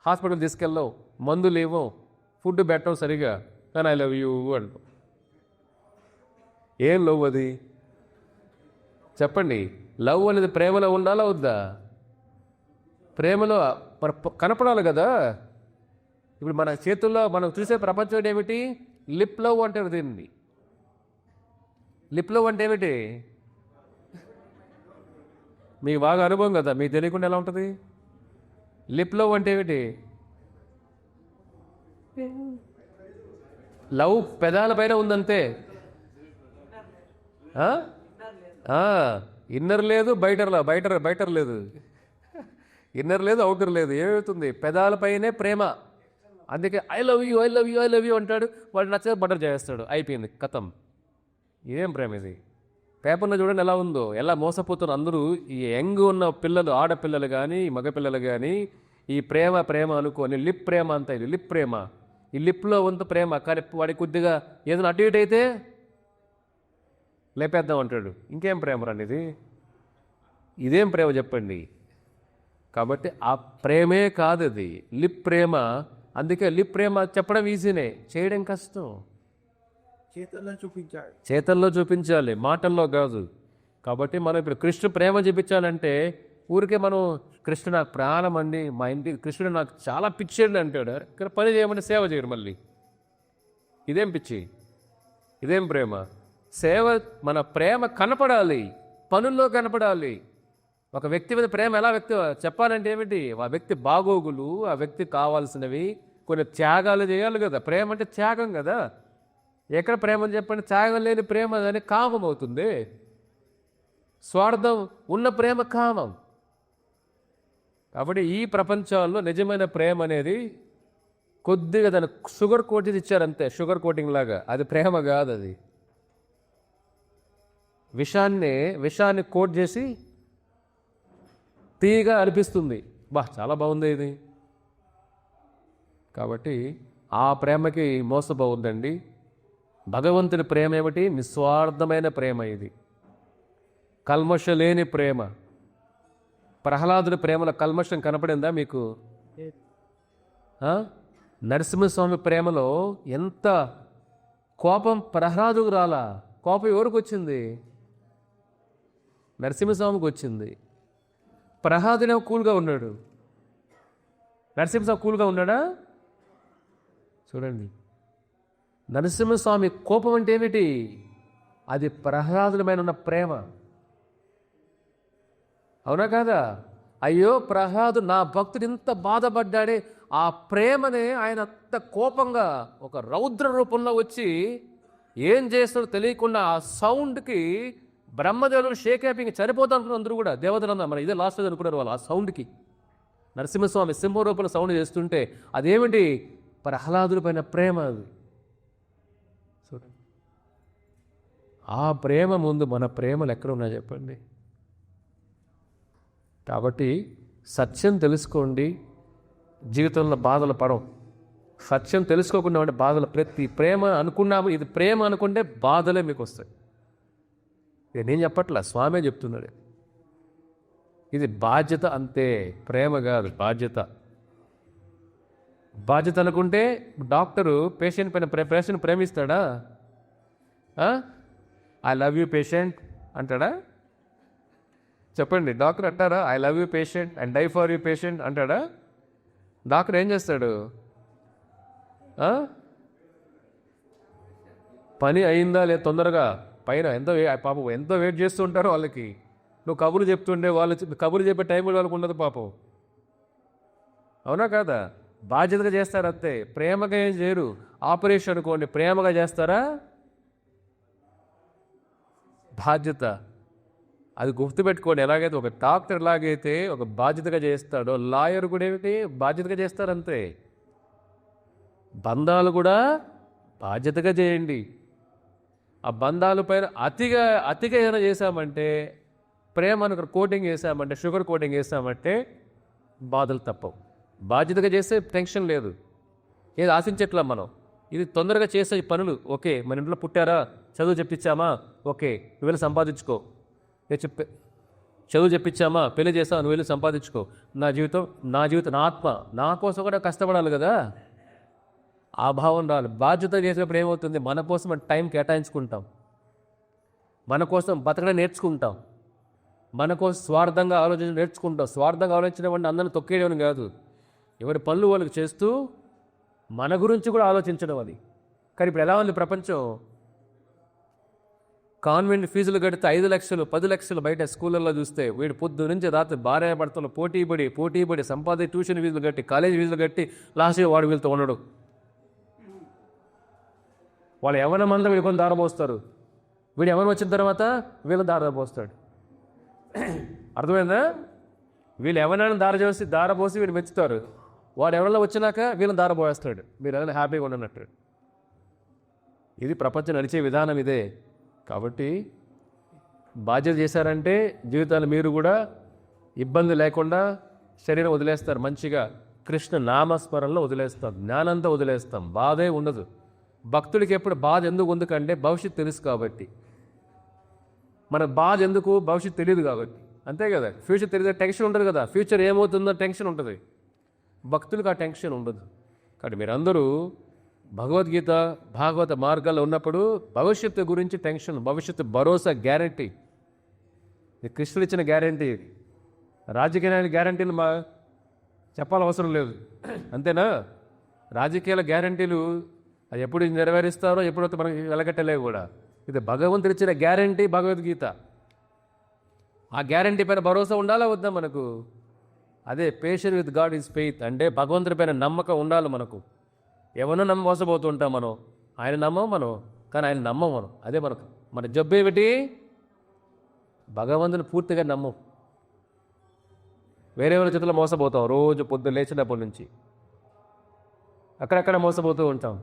A: హాస్పిటల్ తీసుకెళ్ళవు, మందులు ఇవ్వం, ఫుడ్ పెట్టవు సరిగా, కానీ ఐ లవ్ యూ అంటాం. ఏం లవ్ అది చెప్పండి? లవ్ అనేది ప్రేమలో ఉండాలా వద్దా? ప్రేమలో మన కనపడాలి కదా. ఇప్పుడు మన చేతుల్లో మనం చూసే ప్రపంచం ఏమిటి? లిప్ లవ్ అంటారు దీన్ని. లిప్ లవ్ అంటే ఏమిటి? మీకు బాగా అనుభవం కదా, మీకు తెలియకుండా ఎలా ఉంటుంది? లిప్ లవ్ అంటే ఏమిటి? లవ్ పెదాల పైన ఉందంతే. ఇన్నర్ లేదు, బయటర్ లేదు. ఇన్నర్ లేదు, అవుటర్ లేదు. ఏమవుతుంది? పెదాలపైనే ప్రేమ. అందుకే I love you I love you I love you అంటాడు. వాడు నచ్చే బటర్ చేస్తాడు, అయిపోయింది, కథం. ఇదేం ప్రేమ ఇది? పేపర్లో చూడండి ఎలా ఉందో, ఎలా మోసపోతున్నారు అందరూ. ఈ యంగ్ ఉన్న పిల్లలు, ఆడపిల్లలు కానీ మగపిల్లలు కానీ ఈ ప్రేమ అనుకోని లిప్ ప్రేమ అంతా. ఇది లిప్ ప్రేమ. ఈ లిప్లో వంత ప్రేమ. కానీ వాడి కొద్దిగా ఏదైనా అటు ఇటు అయితే లేపేద్దాం అంటాడు. ఇంకేం ప్రేమ రండి ఇది? ఇదేం ప్రేమ చెప్పండి? కాబట్టి ఆ ప్రేమే కాదు అది, లిప్ ప్రేమ. అందుకే లిప్ ప్రేమ చెప్పడం ఈజీనే, చేయడం కష్టం. చేతల్లో చూపించాలి, మాటల్లో కాదు. కాబట్టి మనం ఇప్పుడు కృష్ణ ప్రేమ చూపించాలంటే ఊరికే మనం కృష్ణ నాకు ప్రాణం అండి, మా ఇంటి కృష్ణుడు నాకు చాలా పిచ్చేయండి అంటాడు. ఇక్కడ పని చేయమంటే సేవ చేయరు మళ్ళీ. ఇదేం పిచ్చి? ఇదేం ప్రేమ? సేవ, మన ప్రేమ కనపడాలి, పనుల్లో కనపడాలి. ఒక వ్యక్తి మీద ప్రేమ ఎలా వ్యక్తి చెప్పాలంటే ఏమిటి? ఆ వ్యక్తి బాగోగులు, ఆ వ్యక్తి కావాల్సినవి కొన్ని త్యాగాలు చేయాలి కదా. ప్రేమ అంటే త్యాగం కదా. ఎక్కడ ప్రేమ అని చెప్పండి? త్యాగం లేని ప్రేమ అని కామం అవుతుంది. స్వార్థం ఉన్న ప్రేమ కామం. కాబట్టి ఈ ప్రపంచాల్లో నిజమైన ప్రేమ అనేది కొద్దిగా దాన్ని షుగర్ కోటింగ్ ఇచ్చారంతే, షుగర్ కోటింగ్ లాగా. అది ప్రేమ కాదు. అది విషాన్ని కోట్ చేసి తీయగా అనిపిస్తుంది. చాలా బాగుంది ఇది. కాబట్టి ఆ ప్రేమకి మోసపోవద్దండి. భగవంతుని ప్రేమ ఏమిటి? నిస్వార్థమైన ప్రేమ. ఇది కల్మష లేని ప్రేమ. ప్రహ్లాదుని ప్రేమలో కల్మషం కనపడిందా మీకు? నరసింహస్వామి ప్రేమలో ఎంత కోపం ప్రహ్లాదుకు రాలా. కోపం ఎవరికి వచ్చింది? నరసింహస్వామికి వచ్చింది. ప్రహ్లాదునేమో కూల్గా ఉన్నాడు, నరసింహస్వామి కూల్గా ఉన్నాడా? చూడండి, నరసింహస్వామి కోపం అంటే ఏమిటి? అది ప్రహ్లాదులమైన ఉన్న ప్రేమ. అవునా కాదా? అయ్యో ప్రహ్లాదు నా భక్తుడు ఇంత బాధపడ్డాడే, ఆ ప్రేమనే ఆయన అంత కోపంగా ఒక రౌద్ర రూపంలో వచ్చి ఏం చేస్తాడో తెలియకుండా ఆ సౌండ్కి బ్రహ్మదేవుడు షేక్ అయిపోయి చనిపోతాం అనుకున్నారు అందరూ కూడా. దేవతలందరూ మన ఇదే లాస్ట్ అనుకున్నారు వాళ్ళు ఆ సౌండ్కి. నరసింహస్వామి సింహరూపంలో సౌండ్ చేస్తుంటే అదేమిటి? ప్రహ్లాదుడి పైన ప్రేమ. అది చూడండి, ఆ ప్రేమ ముందు మన ప్రేమలు ఎక్కడ ఉన్నాయి చెప్పండి. కాబట్టి సత్యం తెలుసుకోండి, జీవితంలో బాధలు పడం. సత్యం తెలుసుకోకుండా ఉంటే బాధలు, ప్రతి ప్రేమ అనుకున్నాము ఇది ప్రేమ అనుకుంటే బాధలే మీకు వస్తాయి. ఇది నేను చెప్పట్లా, స్వామే చెప్తున్నాడు. ఇది బాధ్యత అంతే, ప్రేమ కాదు, బాధ్యత. బాధ్యత అనుకుంటే డాక్టరు పేషెంట్ పేషెంట్ ప్రేమిస్తాడా? ఐ లవ్ యూ పేషెంట్ అంటాడా? చెప్పండి, డాక్టర్ అంటారా I love you patient and die for you patient అంటాడా? డాక్టర్ ఏం చేస్తాడు? పని అయిందా లేదా తొందరగా, పైన పాపం ఎంతో వెయిట్ చేస్తూ ఉంటారో వాళ్ళకి. నువ్వు కబుర్లు చెప్తుండే వాళ్ళు కబుర్లు చెప్పే టైం వాళ్ళకు ఉండదు పాపం. అవునా కాదా? బాధ్యతగా చేస్తారు అంతే, ప్రేమగా ఏం చేయరు. ఆపరేషన్ అనుకోండి, ప్రేమగా చేస్తారా? బాధ్యత. అది గుర్తుపెట్టుకోండి. ఎలాగైతే ఒక డాక్టర్ ఎలాగైతే ఒక బాధ్యతగా చేస్తాడో, లాయర్ కూడా ఏమిటి బాధ్యతగా చేస్తారంతే. బంధాలు కూడా బాధ్యతగా చేయండి. ఆ బంధాల పైన అతిగా ఏదైనా చేశామంటే, ప్రేమను కోటింగ్ వేసామంటే, షుగర్ కోటింగ్ వేసామంటే బాధలు తప్పవు. బాధ్యతగా చేస్తే టెన్షన్ లేదు, ఏది ఆశించట్లా మనం. ఇది తొందరగా చేసే పనులు. ఓకే, మన ఇంట్లో పుట్టారా, చదువు చెప్పించామా, ఓకే నువ్వు వెళ్ళి సంపాదించుకో. చదువు చెప్పించామా, పెళ్లి చేసావా, నువ్వు వెళ్ళి సంపాదించుకో. నా జీవితం నా ఆత్మ నా కోసం కూడా కష్టపడాలి కదా, ఆ భావం రావాలి. బాధ్యత చేసినప్పుడు ఏమవుతుంది? మన కోసం మనం టైం కేటాయించుకుంటాం, మన కోసం బతకడం నేర్చుకుంటాం, మన కోసం స్వార్థంగా ఆలోచించడం నేర్చుకుంటాం. స్వార్థంగా ఆలోచించడం అంటే అందరిని తొక్కేయడం కాదు, ఎవరి పనులు వాళ్ళకి చేస్తూ మన గురించి కూడా ఆలోచించడం అది. కానీ ఇప్పుడు ఎలా ఉంది ప్రపంచం? కాన్వెంట్ ఫీజులు కడితే 5 లక్షలు 10 లక్షలు బయట స్కూళ్ళల్లో చూస్తే, వీడు పొద్దు నుంచి రాత్రి భార్యాభర్తలు పోటీపడి సంపాదించి ట్యూషన్ ఫీజులు కట్టి, కాలేజీ ఫీజులు కట్టి లాస్ట్గా వాడు వీళ్ళతో ఉండడు. వాళ్ళు ఎవరి మందరం వీళ్ళు కొన్ని దారపోస్తారు, వీడు ఎవరు వచ్చిన తర్వాత వీళ్ళు దారపోస్తాడు. అర్థమైందా? వీళ్ళు ఎవరైనా దారపోసి వీళ్ళు మెచ్చుతారు, వాడు ఎవరైనా వచ్చినాక వీళ్ళని దారపోయేస్తాడు, మీరు ఎవరైనా హ్యాపీగా ఉండనట్టు. ఇది ప్రపంచం నడిచే విధానం ఇదే. కాబట్టి బాధ్యత చేశారంటే జీవితాన్ని మీరు కూడా ఇబ్బంది లేకుండా శరీరం వదిలేస్తారు, మంచిగా కృష్ణ నామస్మరణలో వదిలేస్తాం, జ్ఞానంతో వదిలేస్తాం, బాధే ఉండదు. భక్తుడికి ఎప్పుడు బాధ ఎందుకంటే భవిష్యత్తు తెలుసు కాబట్టి. మన బాధ ఎందుకు? భవిష్యత్తు తెలియదు కాబట్టి, అంతే కదా. ఫ్యూచర్ తెలియదు, టెన్షన్ ఉంటుంది కదా, ఫ్యూచర్ ఏమవుతుందో టెన్షన్ ఉంటుంది. భక్తులకు ఆ టెన్షన్ ఉండదు. కాబట్టి మీరందరూ భగవద్గీత భాగవత మార్గాల్లో ఉన్నప్పుడు భవిష్యత్తు గురించి టెన్షన్, భవిష్యత్తు భరోసా, గ్యారంటీ. ఇది కృష్ణుడు ఇచ్చిన గ్యారంటీ. ఇది రాజకీయ గ్యారంటీలు చెప్పాల్సిన అవసరం లేదు, అంతేనా? రాజకీయాల గ్యారంటీలు అది ఎప్పుడు నెరవేరుస్తారో ఎప్పుడైతే మనకి వెలగట్టలేవు కూడా. ఇది భగవంతుడు ఇచ్చిన గ్యారంటీ భగవద్గీత. ఆ గ్యారంటీ పైన భరోసా ఉండాలా వద్దా మనకు? అదే patient with God is faith అంటే భగవంతుడి పైన నమ్మకం ఉండాలి మనకు. ఎవరినో మోసపోతూ ఉంటాం మనం, ఆయన నమ్మం మనం, కానీ ఆయన నమ్మం మనం. అదే మన జబ్బు ఏమిటి? భగవంతుని పూర్తిగా నమ్మం. వేరే వాళ్ళ చేతుల్లో మోసపోతాం, రోజు పొద్దున్న లేచినప్పటి నుంచి అక్కడక్కడ మోసపోతూ ఉంటాం.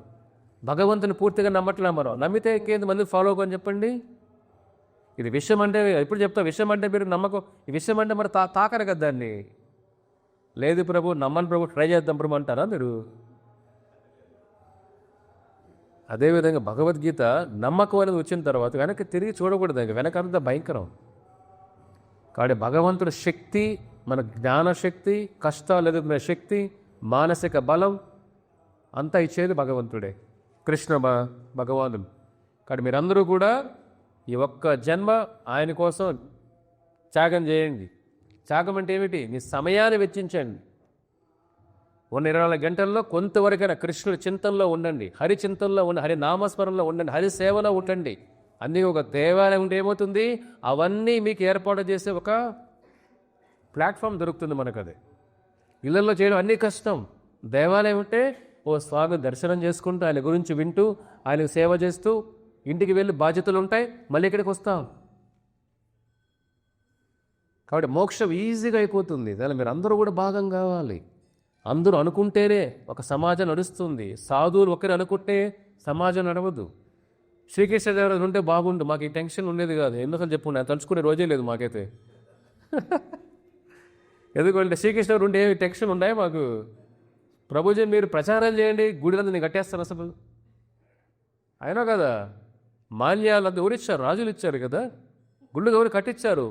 A: భగవంతుని పూర్తిగా నమ్మట్లే మనం. నమ్మితే ఇంకేంది మంది ఫాలో అవ్వని చెప్పండి. ఇది విషయం అంటే ఎప్పుడు చెప్తా, విషయం అంటే మీరు నమ్మకం, ఈ విషయం అంటే మరి తాకరు కదా దాన్ని. లేదు ప్రభు, నమ్మని ప్రభు, ట్రై చేద్దాం ప్రభు అంటారా మీరు? అదేవిధంగా భగవద్గీత నమ్మకం అనేది వచ్చిన తర్వాత వెనక్కి తిరిగి చూడకూడదు, వెనకంతా భయంకరం. కాబట్టి భగవంతుడి శక్తి, మన జ్ఞానశక్తి, కష్టాలు ఎదుర్కొనే శక్తి, మానసిక బలం అంతా ఇచ్చేది భగవంతుడే, కృష్ణ భగవానుడు. కాబట్టి మీరందరూ కూడా ఈ ఒక్క జన్మ ఆయన కోసం త్యాగం చేయండి. త్యాగం అంటే ఏమిటి? మీ సమయాన్ని వెచ్చించండి. ఉన్న 24 గంటల్లో కొంతవరకైనా కృష్ణుడి చింతనలో ఉండండి, హరి చింతనలో ఉండండి, హరి నామస్మరణలో ఉండండి, హరి సేవలో ఉండండి. అన్నీ ఒక దేవాలయం ఉంటే ఏమవుతుంది? అవన్నీ మీకు ఏర్పాటు చేసే ఒక ప్లాట్ఫామ్ దొరుకుతుంది మనకు. అదే ఇళ్ళల్లో చేయడం అన్నీ కష్టం. దేవాలయం ఉంటే ఓ స్వామి దర్శనం చేసుకుంటూ, ఆయన గురించి వింటూ, ఆయనకు సేవ చేస్తూ, ఇంటికి వెళ్ళి బాధ్యతలు ఉంటాయి, మళ్ళీ ఇక్కడికి వస్తాం. కాబట్టి మోక్షం ఈజీగా అయిపోతుంది. దానిలో మీరు అందరూ కూడా భాగం కావాలి. అందరూ అనుకుంటేనే ఒక సమాజం నడుస్తుంది. సాధువులు ఒకరు అనుకుంటే సమాజం నడవదు. శ్రీకృష్ణదేవరాజు ఉంటే బాగుండు, మాకు ఈ టెన్షన్ ఉండేది కాదు. ఎందుకని చెప్పుకున్నా తలుచుకునే రోజే లేదు మాకైతే. ఎందుకంటే శ్రీకృష్ణుడు ఉంటే ఏమి టెన్షన్ ఉన్నాయి మాకు. ప్రభుజీ మీరు ప్రచారం చేయండి, గుడిలంతా నేను కట్టేస్తాను అసలు. అయినా కదా మాన్యాలంతా ఎవరిచ్చారు? రాజులు ఇచ్చారు కదా. గుళ్ళు ఎవరు కట్టించారు?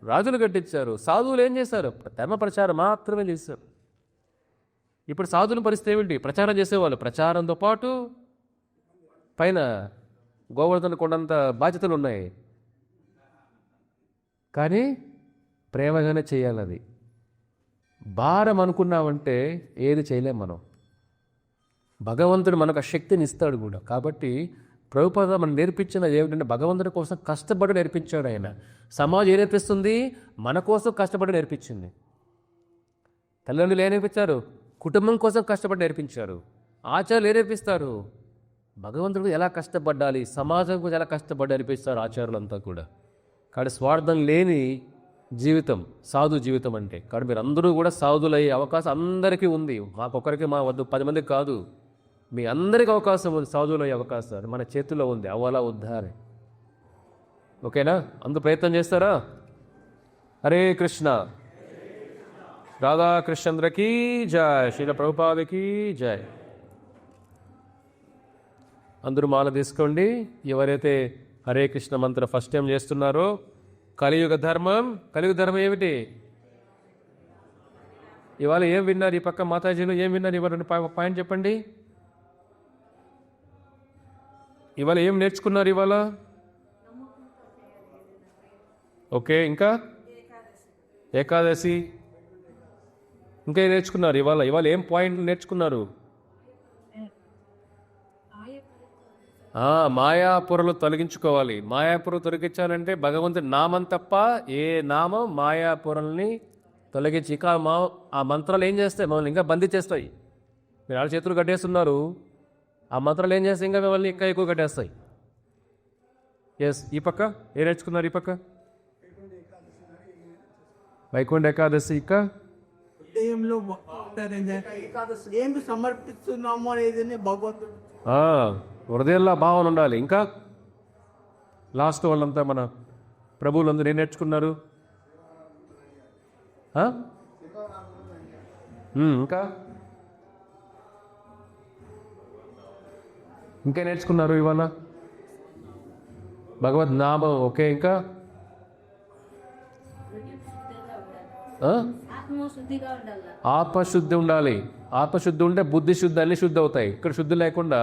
A: రాజులు కట్టించారు. సాధువులు ఏం చేశారు? ధర్మ ప్రచారం మాత్రమే చేశారు. ఇప్పుడు సాధువుల పరిస్థితి ఏమిటి? ప్రచారం చేసేవాళ్ళు, ప్రచారంతో పాటు పైన గోవర్ధన కొండంత బాధ్యతలు ఉన్నాయి. కానీ ప్రేమగానే చేయాలి. అది భారం అనుకున్నామంటే ఏది చేయలేం మనం. భగవంతుడు మనకు ఆ శక్తిని ఇస్తాడు కూడా. కాబట్టి ప్రభుపాద మనం నేర్పించిన ఏమిటంటే భగవంతుడి కోసం కష్టపడి నేర్పించాడు ఆయన. సమాజం ఏ నేర్పిస్తుంది? మన కోసం కష్టపడి నేర్పించింది. తల్లిదండ్రులు ఏ నేర్పించారు? కుటుంబం కోసం కష్టపడి నేర్పించారు. ఆచార్యులు ఏ నేర్పిస్తారు? భగవంతుడు ఎలా కష్టపడాలి, సమాజం కోసం ఎలా కష్టపడి నేర్పిస్తారు ఆచార్యులంతా కూడా. కాబట్టి స్వార్థం లేని జీవితం సాధు జీవితం అంటే. కాబట్టి మీరు అందరూ కూడా సాధులయ్యే అవకాశం అందరికీ ఉంది. మాకొక్కరికి మా వద్దు 10 మందికి కాదు, మీ అందరికీ అవకాశం ఉంది. సాధువులయ్యే అవకాశం మన చేతిలో ఉంది. అవలా ఉద్ధారే. ఓకేనా? అందరూ ప్రయత్నం చేస్తారా? హరే కృష్ణ. రాధాకృష్ణంద్రకి జయ. శ్రీల ప్రభుపాదకి జయ. అందరూ మాల తీసుకోండి. ఎవరైతే హరే కృష్ణ మంత్ర ఫస్ట్ టైం చేస్తున్నారో, కలియుగ ధర్మం. కలియుగ ధర్మం ఏమిటి? ఇవాళ ఏం విన్నారు? ఈ పక్క మాతాజీలు ఏం విన్నారు? ఇవాళ పాయింట్ చెప్పండి. ఇవాళ ఏం నేర్చుకున్నారు ఇవాళ? ఓకే, ఇంకా ఏకాదశి. ఇంకా ఏం నేర్చుకున్నారు ఇవాళ? ఇవాళ ఏం పాయింట్లు నేర్చుకున్నారు? మాయాపురలు తొలగించుకోవాలి. మాయాపురం తొలగించాలంటే భగవంతుడి నామం తప్ప ఏ నామం మాయాపురల్ని తొలగించి, ఇక ఆ మంత్రాలు ఏం చేస్తాయి? మమ్మల్ని ఇంకా బంధించేస్తాయి. మీరు ఆడ చేతులు కట్టేస్తున్నారు, ఆ మంత్రాలు ఏం చేస్తాయి? ఇంకా మిమ్మల్ని ఇంకా ఎక్కువ కట్టేస్తాయి. ఎస్. ఈ పక్క ఏం నేర్చుకున్నారు? ఈ పక్క వైకుంఠ ఏకాదశి. ఇంకా
B: ఏమి సమర్పిస్తున్నాము అనేది భగవంతుడు
A: హృదయంలో భావన ఉండాలి. ఇంకా లాస్ట్ వాళ్ళంతా మన ప్రభువులందరూ ఏం నేర్చుకున్నారు? ఇంకా ఇంకా నేర్చుకున్నారు ఇవాళ? భగవద్ నామం. ఓకే, ఇంకా ఆత్మశుద్ధి ఉండాలి. ఆత్మశుద్ధి ఉంటే బుద్ధి శుద్ధి, అన్ని శుద్ధి అవుతాయి. ఇక్కడ శుద్ధి లేకుండా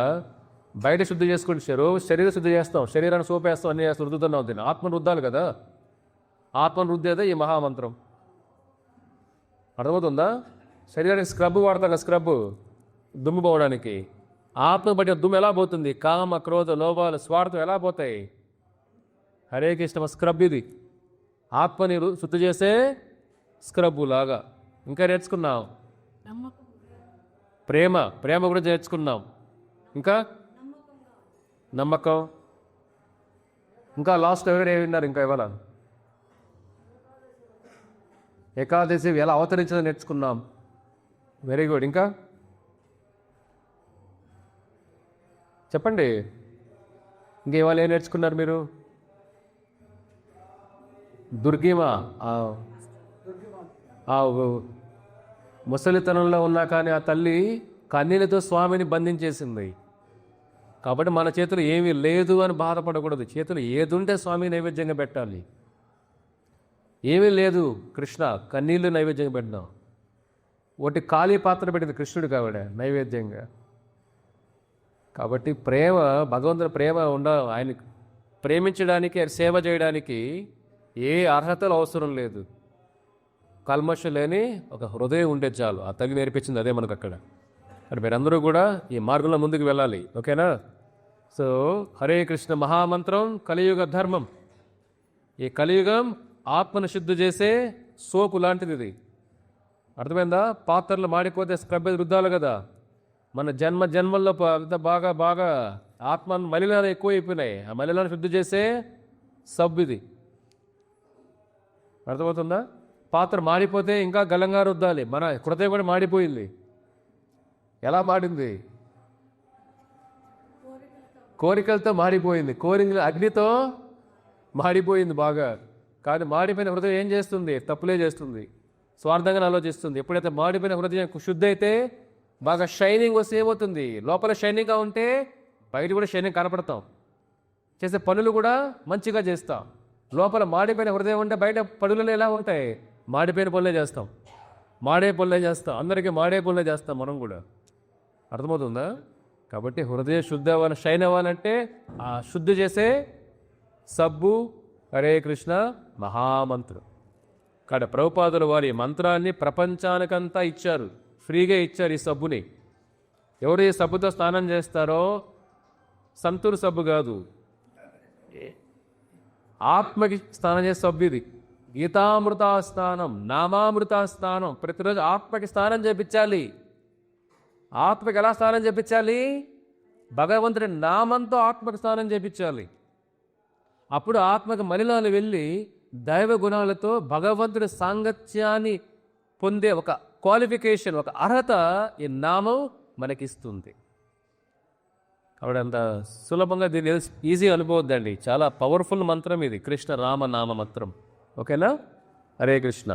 A: బయట శుద్ధి చేసుకుంటే శరీర శుద్ధి చేస్తాం, శరీరాన్ని సోపేస్తాం, అన్ని చేస్తాం, రుద్దుతూనే అవుతుంది. ఆత్మను రుద్దాలి కదా. ఆత్మను రుద్దేదే ఈ మహామంత్రం. అర్థమవుతుందా? శరీరానికి స్క్రబ్ వాడతాం కదా, స్క్రబ్ దుమ్ము పోవడానికి. ఆత్మ బట్టి దుమ్ము ఎలా పోతుంది? కామ, క్రోధ, లోభాలు, స్వార్థం ఎలా పోతాయి? హరే కృష్ణ స్క్రబ్ ఇది. ఆత్మని శుద్ధి చేసే స్క్రబ్బు లాగా. ఇంకా నేర్చుకున్నాం ప్రేమ. ప్రేమ గురించి నేర్చుకున్నాం. ఇంకా నమ్మకం. ఇంకా లాస్ట్ ఎవరు ఏమిన్నారు? ఇంకా ఇవాళ ఏకాదశి ఎలా అవతరించదో నేర్చుకున్నాం. Very good. ఇంకా చెప్పండి. ఇంకా ఇవాళ ఏం నేర్చుకున్నారు మీరు? దుర్గిమ. ముసలితనంలో ఉన్నా కానీ ఆ తల్లి కన్నీళ్ళతో స్వామిని బంధించేసింది. కాబట్టి మన చేతులు ఏమీ లేదు అని బాధపడకూడదు. చేతులు ఏదుంటే స్వామి నైవేద్యంగా పెట్టాలి. ఏమీ లేదు కృష్ణ, కన్నీళ్ళు నైవేద్యంగా పెట్టినాం. ఒకటి ఖాళీ పాత్ర పెట్టింది కృష్ణుడు కావిడ నైవేద్యంగా. కాబట్టి ప్రేమ, భగవంతుని ప్రేమ ఆయన ప్రేమించడానికి, ఆయన సేవ చేయడానికి ఏ అర్హతలు అవసరం లేదు. కల్మషం లేని ఒక హృదయం ఉంటే చాలు. ఆ తల్లి నేర్పించింది అదే మనకు అక్కడ. మరి మీరందరూ కూడా ఈ మార్గంలో ముందుకు వెళ్ళాలి. ఓకేనా? సో హరే కృష్ణ మహామంత్రం కలియుగ ధర్మం. ఈ కలియుగం ఆత్మను శుద్ధి చేసే సోపు లాంటిది ఇది. అర్థమైందా? పాత్రలు మాడిపోతే స్క్రబ్ రుద్దాలి కదా. మన జన్మల్లో బాగా బాగా ఆత్మ మలినాలు ఎక్కువ అయిపోయినాయి. ఆ మలినాన్ని శుద్ధి చేసే సబ్బు ఇది. అర్థమవుతుందా? పాత్ర మాడిపోతే ఇంకా గలంగా రుద్దాలి. మన హృదయం కూడా మాడిపోయింది. ఎలా మాడింది? కోరికలతో మాడిపోయింది. కోరికల అగ్నితో మాడిపోయింది బాగా. కానీ మాడిపోయిన హృదయం ఏం చేస్తుంది? తప్పులే చేస్తుంది, స్వార్థంగా ఆలోచిస్తుంది. ఎప్పుడైతే మాడిపోయిన హృదయం శుద్ధి అయితే బాగా షైనింగ్ వస్తే ఏమవుతుంది? లోపల షైనింగ్గా ఉంటే బయట కూడా షైనింగ్ కనపడతాం, చేసే పనులు కూడా మంచిగా చేస్తాం. లోపల మాడిపోయిన హృదయం ఉంటే బయట పనులు ఎలా ఉంటాయి? మాడిపోయిన పనులే చేస్తాం, మాడే పనులే చేస్తాం. అందరికీ మాడే పనులే చేస్తాం మనం కూడా. అర్థమవుతుందా? కాబట్టి హృదయం శుద్ధి అవ్వాలి, షైన్ అవ్వాలంటే ఆ శుద్ధి చేసే సబ్బు హరే కృష్ణ మహామంత్రం. కాబట్టి ప్రభుపాదుల వారి మంత్రాన్ని ప్రపంచానికంతా ఇచ్చారు, ఫ్రీగా ఇచ్చారు ఈ సబ్బుని. ఎవరు ఈ సబ్బుతో స్నానం చేస్తారో, సంతూర్ సబ్బు కాదు, ఆత్మకి స్నానం చేసే సబ్బు ఇది. గీతామృత స్నానం, నామామృత స్నానం. ప్రతిరోజు ఆత్మకి స్నానం చేపించాలి. ఆత్మకి ఎలా స్నానం చేపించాలి? భగవంతుడి నామంతో ఆత్మకి స్నానం చేపించాలి. అప్పుడు ఆత్మకి మలినాలు వెళ్ళి దైవ గుణాలతో భగవంతుడి సాంగత్యాన్ని పొందే ఒక క్వాలిఫికేషన్, ఒక అర్హత ఈ నామం మనకిస్తుంది. కాబట్టి అంత సులభంగా దీన్ని ఈజీ అనుకోవద్దండి. చాలా పవర్ఫుల్ మంత్రం ఇది, కృష్ణ రామ నామ మంత్రం. ఓకేనా? హరే కృష్ణ.